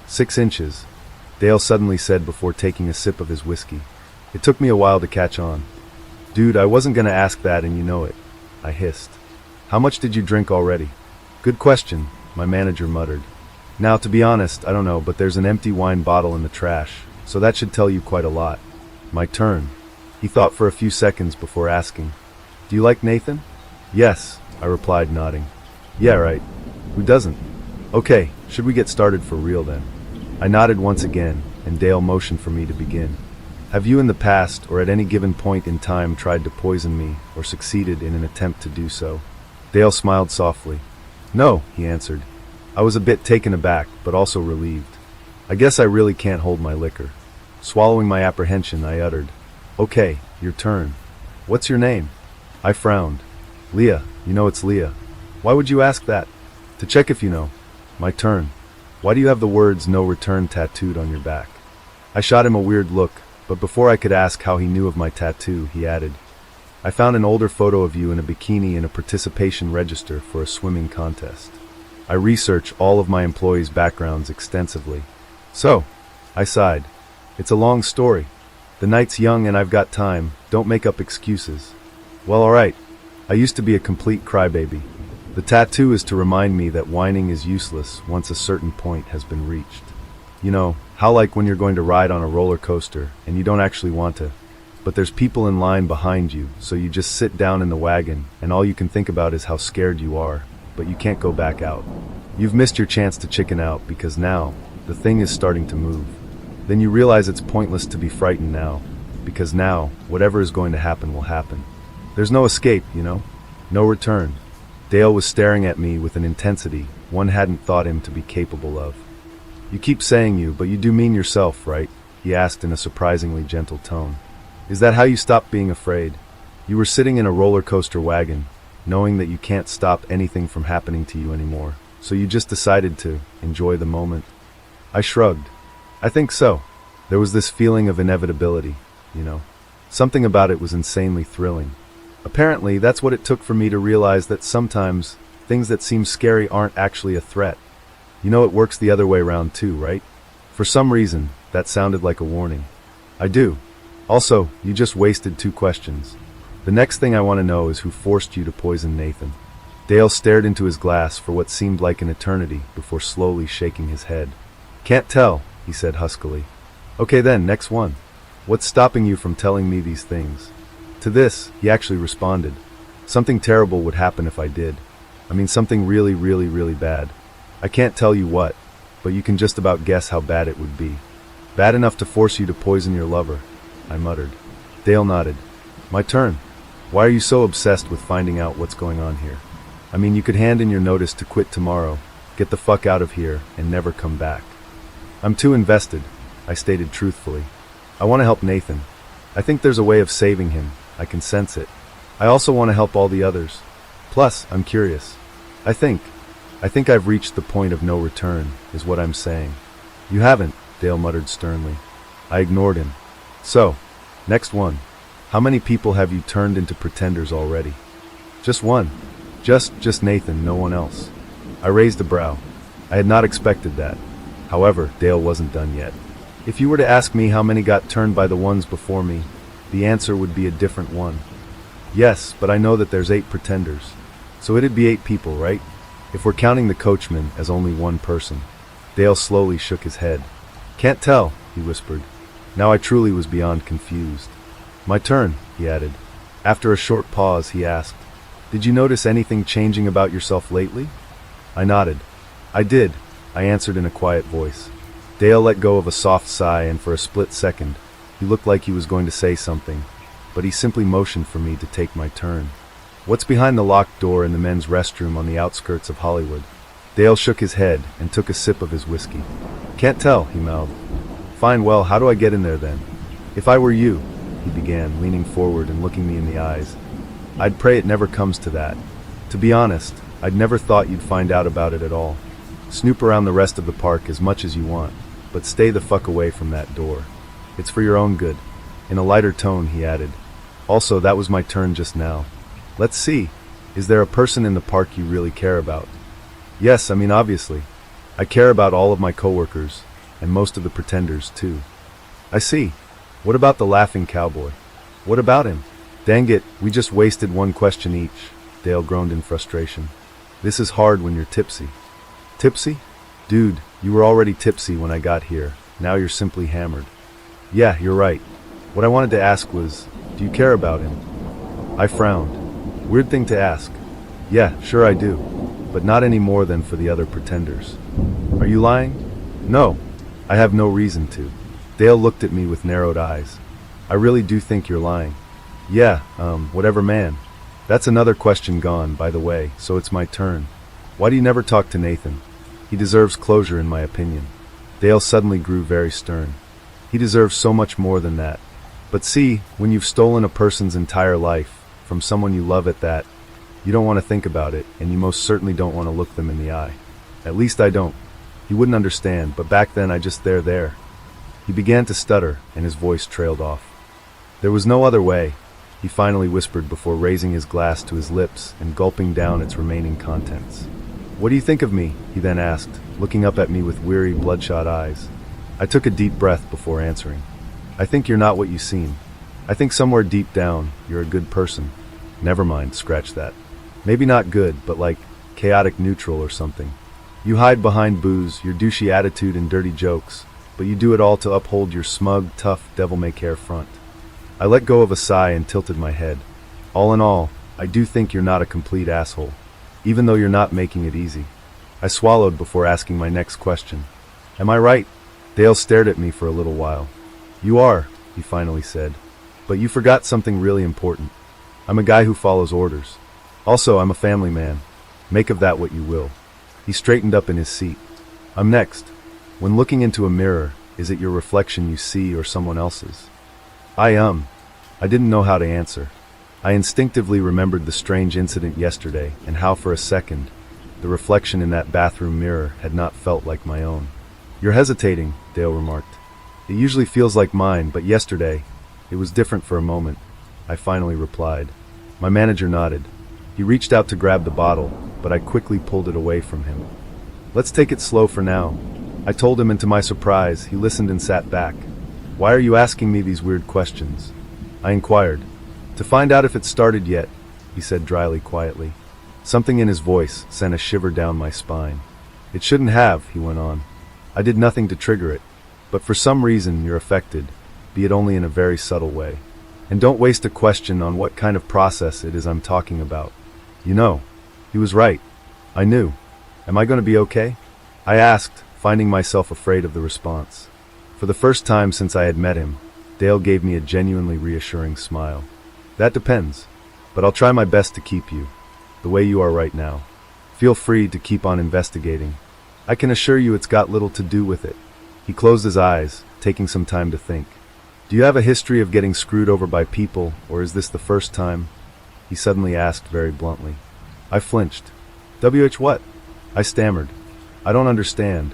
6 inches, Dale suddenly said before taking a sip of his whiskey. It took me a while to catch on. Dude, I wasn't gonna ask that and you know it, I hissed. How much did you drink already? Good question, my manager muttered. Now, to be honest, I don't know, but there's an empty wine bottle in the trash, so that should tell you quite a lot. My turn. He thought for a few seconds before asking, Do you like Nathan? Yes, I replied, nodding. Yeah, right. Who doesn't? Okay, should we get started for real then? I nodded once again, and Dale motioned for me to begin. Have you in the past, or at any given point in time, tried to poison me, or succeeded in an attempt to do so? Dale smiled softly. No, he answered. I was a bit taken aback, but also relieved. I guess I really can't hold my liquor. Swallowing my apprehension, I uttered, Okay, your turn. What's your name? I frowned. Leah, you know it's Leah. Why would you ask that? To check if you know. My turn. Why do you have the words no return tattooed on your back? I shot him a weird look, but before I could ask how he knew of my tattoo, he added, I found an older photo of you in a bikini in a participation register for a swimming contest. I research all of my employees' backgrounds extensively. So, I sighed. It's a long story. The night's young and I've got time. Don't make up excuses. Well, alright. I used to be a complete crybaby. The tattoo is to remind me that whining is useless once a certain point has been reached. You know, how like when you're going to ride on a roller coaster and you don't actually want to, but there's people in line behind you, so you just sit down in the wagon and all you can think about is how scared you are, but you can't go back out. You've missed your chance to chicken out because now, the thing is starting to move. Then you realize it's pointless to be frightened now, because now, whatever is going to happen will happen. There's no escape, you know? No return. Dale was staring at me with an intensity one hadn't thought him to be capable of. You keep saying you, but you do mean yourself, right? He asked in a surprisingly gentle tone. Is that how you stopped being afraid? You were sitting in a roller coaster wagon, knowing that you can't stop anything from happening to you anymore, so you just decided to enjoy the moment. I shrugged. I think so. There was this feeling of inevitability, you know. Something about it was insanely thrilling. Apparently, that's what it took for me to realize that sometimes things that seem scary aren't actually a threat. You know, it works the other way around too, right? For some reason, that sounded like a warning. I do. Also, you just wasted 2 questions. The next thing I want to know is who forced you to poison Nathan. Dale stared into his glass for what seemed like an eternity before slowly shaking his head. Can't tell, he said huskily. Okay then, next one. What's stopping you from telling me these things? To this, he actually responded. Something terrible would happen if I did. I mean, something really, really, really bad. I can't tell you what, but you can just about guess how bad it would be. Bad enough to force you to poison your lover, I muttered. Dale nodded. My turn. Why are you so obsessed with finding out what's going on here? I mean, you could hand in your notice to quit tomorrow, get the fuck out of here, and never come back. I'm too invested, I stated truthfully. I want to help Nathan. I think there's a way of saving him. I can sense it. I also want to help all the others. Plus, I'm curious. I think I've reached the point of no return, is what I'm saying. You haven't, Dale muttered sternly. I ignored him. So, next one. How many people have you turned into pretenders already? Just one. Just Nathan, no one else. I raised a brow. I had not expected that. However, Dale wasn't done yet. If you were to ask me how many got turned by the ones before me, the answer would be a different one. Yes, but I know that there's 8 pretenders. So it'd be 8 people, right? If we're counting the coachman as only one person. Dale slowly shook his head. Can't tell, he whispered. Now I truly was beyond confused. My turn, he added. After a short pause, he asked, Did you notice anything changing about yourself lately? I nodded. I did, I answered in a quiet voice. Dale let go of a soft sigh, and for a split second, he looked like he was going to say something, but he simply motioned for me to take my turn. What's behind the locked door in the men's restroom on the outskirts of Hollywood? Dale shook his head and took a sip of his whiskey. Can't tell, he mouthed. Fine, well, how do I get in there then? If I were you, he began, leaning forward and looking me in the eyes. I'd pray it never comes to that. To be honest, I'd never thought you'd find out about it at all. Snoop around the rest of the park as much as you want, but stay the fuck away from that door. It's for your own good. In a lighter tone, he added. Also, that was my turn just now. Let's see. Is there a person in the park you really care about? Yes, I mean obviously. I care about all of my coworkers, and most of the pretenders too. I see. What about the laughing cowboy? What about him? Dang it, we just wasted one question each, Dale groaned in frustration. This is hard when you're tipsy. Tipsy? Dude, you were already tipsy when I got here. Now you're simply hammered. Yeah, you're right. What I wanted to ask was, do you care about him? I frowned. Weird thing to ask. Yeah, sure I do. But not any more than for the other pretenders. Are you lying? No. I have no reason to. Dale looked at me with narrowed eyes. I really do think you're lying. Yeah, whatever man. That's another question gone, by the way, so it's my turn. Why do you never talk to Nathan? He deserves closure in my opinion. Dale suddenly grew very stern. He deserves so much more than that. But see, when you've stolen a person's entire life, from someone you love at that, you don't want to think about it, and you most certainly don't want to look them in the eye. At least I don't. He wouldn't understand, but back then I just there. He began to stutter, and his voice trailed off. There was no other way, he finally whispered before raising his glass to his lips and gulping down its remaining contents. What do you think of me? He then asked, looking up at me with weary, bloodshot eyes. I took a deep breath before answering. I think you're not what you seem. I think somewhere deep down, you're a good person. Never mind, scratch that. Maybe not good, but like chaotic neutral or something. You hide behind booze, your douchey attitude and dirty jokes, but you do it all to uphold your smug, tough, devil-may-care front. I let go of a sigh and tilted my head. All in all, I do think you're not a complete asshole, even though you're not making it easy. I swallowed before asking my next question. Am I right? Dale stared at me for a little while. You are, he finally said. But you forgot something really important. I'm a guy who follows orders. Also, I'm a family man. Make of that what you will. He straightened up in his seat. I'm next. When looking into a mirror, is it your reflection you see or someone else's? I didn't know how to answer. I instinctively remembered the strange incident yesterday and how for a second, the reflection in that bathroom mirror had not felt like my own. You're hesitating, Dale remarked. It usually feels like mine, but yesterday, it was different for a moment, I finally replied. My manager nodded. He reached out to grab the bottle, but I quickly pulled it away from him. Let's take it slow for now. I told him, and to my surprise, he listened and sat back. Why are you asking me these weird questions? I inquired. To find out if it started yet, he said dryly, quietly. Something in his voice sent a shiver down my spine. It shouldn't have, he went on. I did nothing to trigger it, but for some reason you're affected, be it only in a very subtle way. And don't waste a question on what kind of process it is I'm talking about. You know, he was right. I knew. Am I going to be okay? I asked, finding myself afraid of the response. For the first time since I had met him, Dale gave me a genuinely reassuring smile. That depends, but I'll try my best to keep you, the way you are right now. Feel free to keep on investigating. I can assure you it's got little to do with it. He closed his eyes, taking some time to think. Do you have a history of getting screwed over by people, or is this the first time? He suddenly asked very bluntly. I flinched. WH what? I stammered. I don't understand.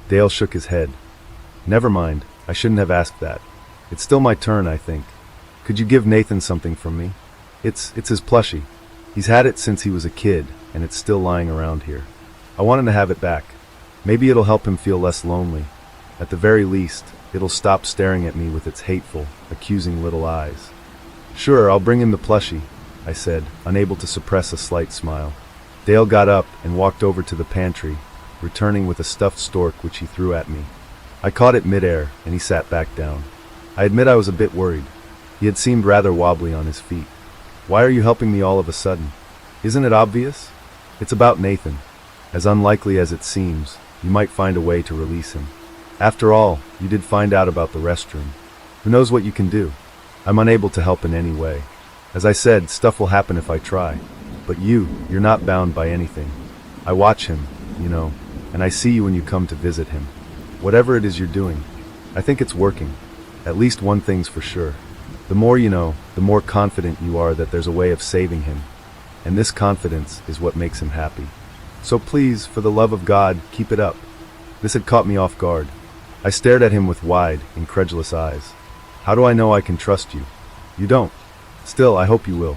Dale shook his head. Never mind, I shouldn't have asked that. It's still my turn, I think. Could you give Nathan something from me? It's his plushie. He's had it since he was a kid, and it's still lying around here. I want him to have it back. Maybe it'll help him feel less lonely. At the very least, it'll stop staring at me with its hateful, accusing little eyes. Sure, I'll bring him the plushie, I said, unable to suppress a slight smile. Dale got up and walked over to the pantry, returning with a stuffed stork which he threw at me. I caught it midair, and he sat back down. I admit I was a bit worried. He had seemed rather wobbly on his feet. Why are you helping me all of a sudden? Isn't it obvious? It's about Nathan. As unlikely as it seems, you might find a way to release him. After all, you did find out about the restroom. Who knows what you can do? I'm unable to help in any way. As I said, stuff will happen if I try. But you're not bound by anything. I watch him, and I see you when you come to visit him. Whatever it is you're doing, I think it's working. At least one thing's for sure. The more you know, the more confident you are that there's a way of saving him, and this confidence is what makes him happy. So please, for the love of God, keep it up." This had caught me off guard. I stared at him with wide, incredulous eyes. "How do I know I can trust you?" "You don't. Still, I hope you will.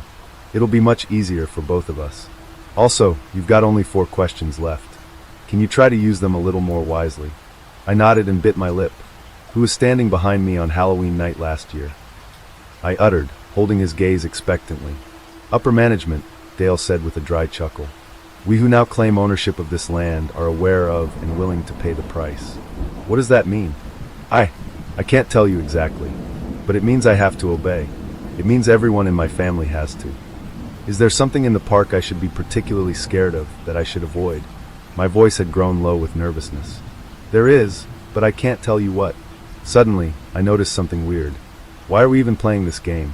It'll be much easier for both of us. Also, you've got only 4 questions left. Can you try to use them a little more wisely?" I nodded and bit my lip. "Who was standing behind me on Halloween night last year?" I uttered, holding his gaze expectantly. "Upper management," Dale said with a dry chuckle. "We who now claim ownership of this land are aware of and willing to pay the price." "What does that mean?" I can't tell you exactly, but it means I have to obey. It means everyone in my family has to. Is there something in the park I should be particularly scared of, that I should avoid?" My voice had grown low with nervousness. "There is, but I can't tell you what." Suddenly, I noticed something weird. Why are we even playing this game?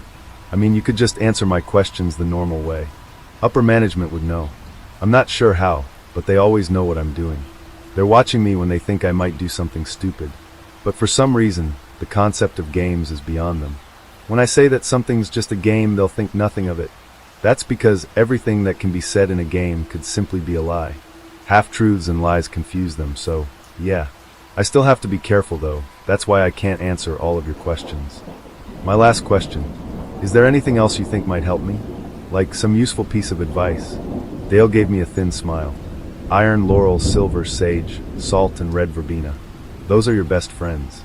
I mean, you could just answer my questions the normal way. Upper management would know. I'm not sure how, but they always know what I'm doing. They're watching me when they think I might do something stupid. But for some reason, the concept of games is beyond them. When I say that something's just a game, they'll think nothing of it. That's because everything that can be said in a game could simply be a lie. Half-truths and lies confuse them, so, yeah. I still have to be careful, though. That's why I can't answer all of your questions. My last question. Is there anything else you think might help me? Like some useful piece of advice? Dale gave me a thin smile. "Iron, laurel, silver, sage, salt, and red verbena. Those are your best friends."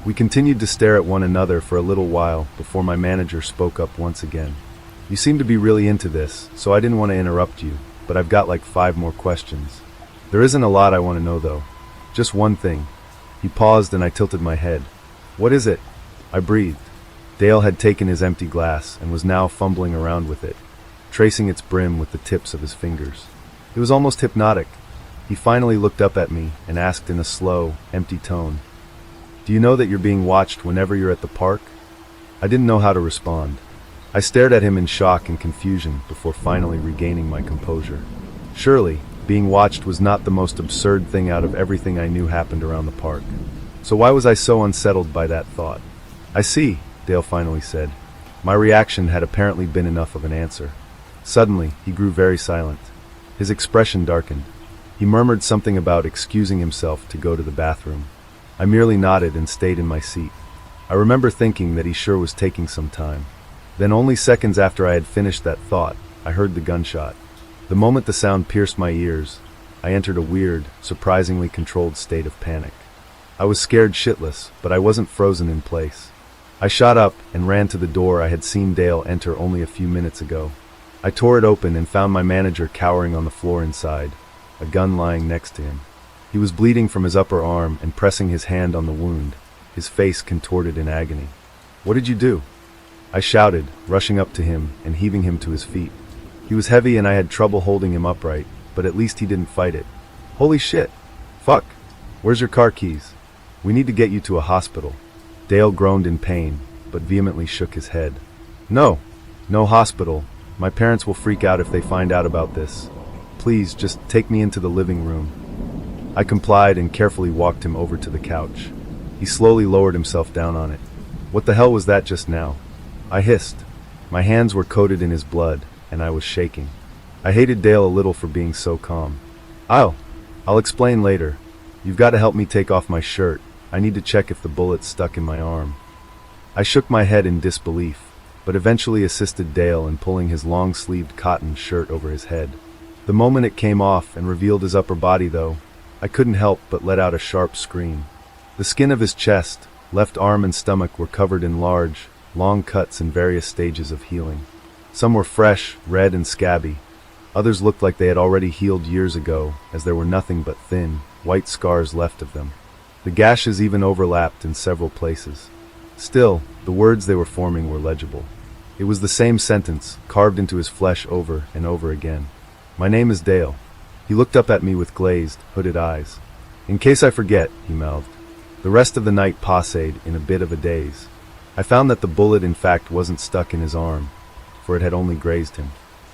We continued to stare at one another for a little while before my manager spoke up once again. "You seem to be really into this, so I didn't want to interrupt you, but I've got like 5 more questions. There isn't a lot I want to know, though. Just one thing." He paused and I tilted my head. "What is it?" I breathed. Dale had taken his empty glass and was now fumbling around with it, tracing its brim with the tips of his fingers. It was almost hypnotic. He finally looked up at me and asked in a slow, empty tone, "Do you know that you're being watched whenever you're at the park?" I didn't know how to respond. I stared at him in shock and confusion before finally regaining my composure. Surely, being watched was not the most absurd thing out of everything I knew happened around the park. So why was I so unsettled by that thought? "I see," Dale finally said. My reaction had apparently been enough of an answer. Suddenly, he grew very silent. His expression darkened. He murmured something about excusing himself to go to the bathroom. I merely nodded and stayed in my seat. I remember thinking that he sure was taking some time. Then only seconds after I had finished that thought, I heard the gunshot. The moment the sound pierced my ears, I entered a weird, surprisingly controlled state of panic. I was scared shitless, but I wasn't frozen in place. I shot up and ran to the door I had seen Dale enter only a few minutes ago. I tore it open and found my manager cowering on the floor inside, a gun lying next to him. He was bleeding from his upper arm and pressing his hand on the wound, his face contorted in agony. "What did you do?" I shouted, rushing up to him and heaving him to his feet. He was heavy and I had trouble holding him upright, but at least he didn't fight it. "Holy shit! Fuck! Where's your car keys? We need to get you to a hospital." Dale groaned in pain, but vehemently shook his head. No hospital. My parents will freak out if they find out about this. Please, just take me into the living room." I complied and carefully walked him over to the couch. He slowly lowered himself down on it. "What the hell was that just now?" I hissed. My hands were coated in his blood, and I was shaking. I hated Dale a little for being so calm. I'll explain later. You've got to help me take off my shirt. I need to check if the bullet's stuck in my arm." I shook my head in disbelief, but eventually assisted Dale in pulling his long-sleeved cotton shirt over his head. The moment it came off and revealed his upper body, though, I couldn't help but let out a sharp scream. The skin of his chest, left arm and stomach were covered in large, long cuts in various stages of healing. Some were fresh, red, and scabby. Others looked like they had already healed years ago, as there were nothing but thin, white scars left of them. The gashes even overlapped in several places. Still, the words they were forming were legible. It was the same sentence, carved into his flesh over and over again. "My name is Dale." He looked up at me with glazed, hooded eyes. "In case I forget," he mouthed. The rest of the night passed in a bit of a daze. I found that the bullet in fact wasn't stuck in his arm, for it had only grazed him.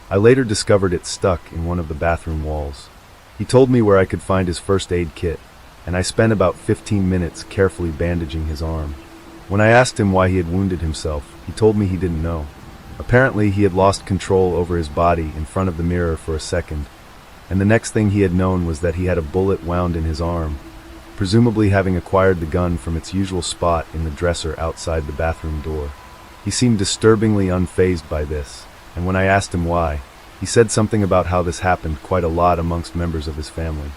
I later discovered it stuck in one of the bathroom walls. He told me where I could find his first aid kit, and I spent about 15 minutes carefully bandaging his arm. When I asked him why he had wounded himself, he told me he didn't know. Apparently, he had lost control over his body in front of the mirror for a second, and the next thing he had known was that he had a bullet wound in his arm, presumably having acquired the gun from its usual spot in the dresser outside the bathroom door. He seemed disturbingly unfazed by this, and when I asked him why, he said something about how this happened quite a lot amongst members of his family.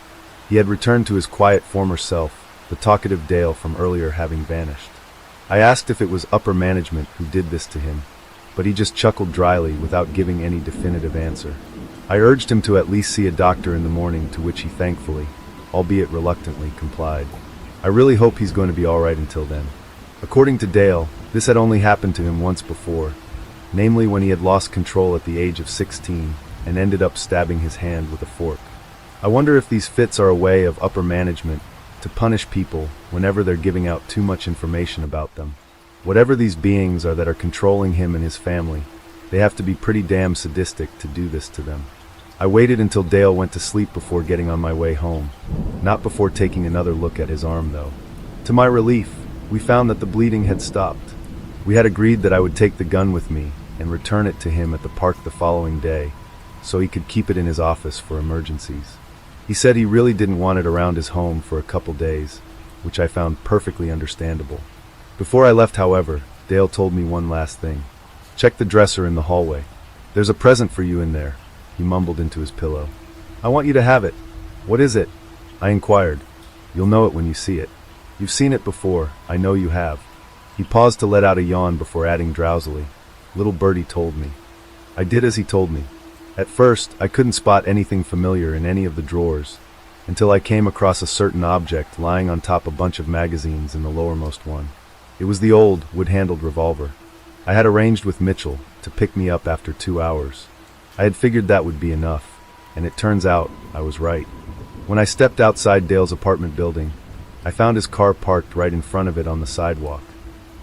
He had returned to his quiet former self, the talkative Dale from earlier having vanished. I asked if it was upper management who did this to him, but he just chuckled dryly without giving any definitive answer. I urged him to at least see a doctor in the morning, to which he thankfully, albeit reluctantly, complied. I really hope he's going to be all right until then. According to Dale, this had only happened to him once before, namely when he had lost control at the age of 16 and ended up stabbing his hand with a fork. I wonder if these fits are a way of upper management to punish people whenever they're giving out too much information about them. Whatever these beings are that are controlling him and his family, they have to be pretty damn sadistic to do this to them. I waited until Dale went to sleep before getting on my way home, not before taking another look at his arm though. To my relief, we found that the bleeding had stopped. We had agreed that I would take the gun with me and return it to him at the park the following day, so he could keep it in his office for emergencies. He said he really didn't want it around his home for a couple days, which I found perfectly understandable. Before I left, however, Dale told me one last thing. Check the dresser in the hallway. There's a present for you in there, he mumbled into his pillow. I want you to have it. What is it? I inquired. You'll know it when you see it. You've seen it before, I know you have. He paused to let out a yawn before adding drowsily. Little birdie told me. I did as he told me. At first, I couldn't spot anything familiar in any of the drawers, until I came across a certain object lying on top a bunch of magazines in the lowermost one. It was the old, wood-handled revolver. I had arranged with Mitchell to pick me up after 2 hours. I had figured that would be enough, and it turns out I was right. When I stepped outside Dale's apartment building, I found his car parked right in front of it on the sidewalk.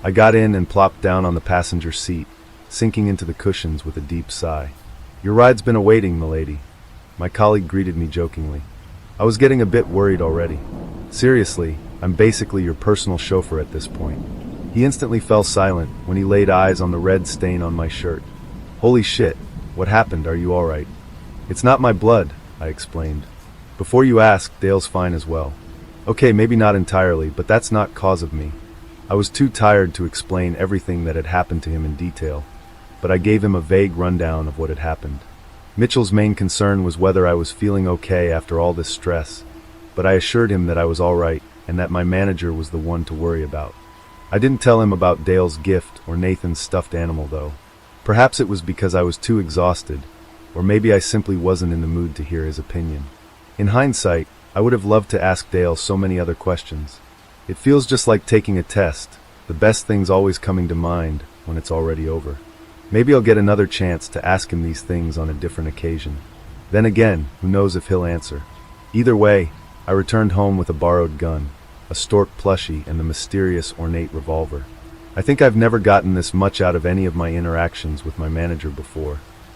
I got in and plopped down on the passenger seat, sinking into the cushions with a deep sigh. Your ride's been awaiting, milady. My colleague greeted me jokingly. I was getting a bit worried already. Seriously, I'm basically your personal chauffeur at this point. He instantly fell silent when he laid eyes on the red stain on my shirt. Holy shit, what happened? Are you all right? It's not my blood, I explained. Before you ask, Dale's fine as well. Okay, maybe not entirely, but that's not cause of me. I was too tired to explain everything that had happened to him in detail, but I gave him a vague rundown of what had happened. Mitchell's main concern was whether I was feeling okay after all this stress, but I assured him that I was all right and that my manager was the one to worry about. I didn't tell him about Dale's gift or Nathan's stuffed animal, though. Perhaps it was because I was too exhausted, or maybe I simply wasn't in the mood to hear his opinion. In hindsight, I would have loved to ask Dale so many other questions. It feels just like taking a test, the best things always coming to mind when it's already over. Maybe I'll get another chance to ask him these things on a different occasion. Then again, who knows if he'll answer. Either way, I returned home with a borrowed gun, a stork plushie, and the mysterious ornate revolver. I think I've never gotten this much out of any of my interactions with my manager before.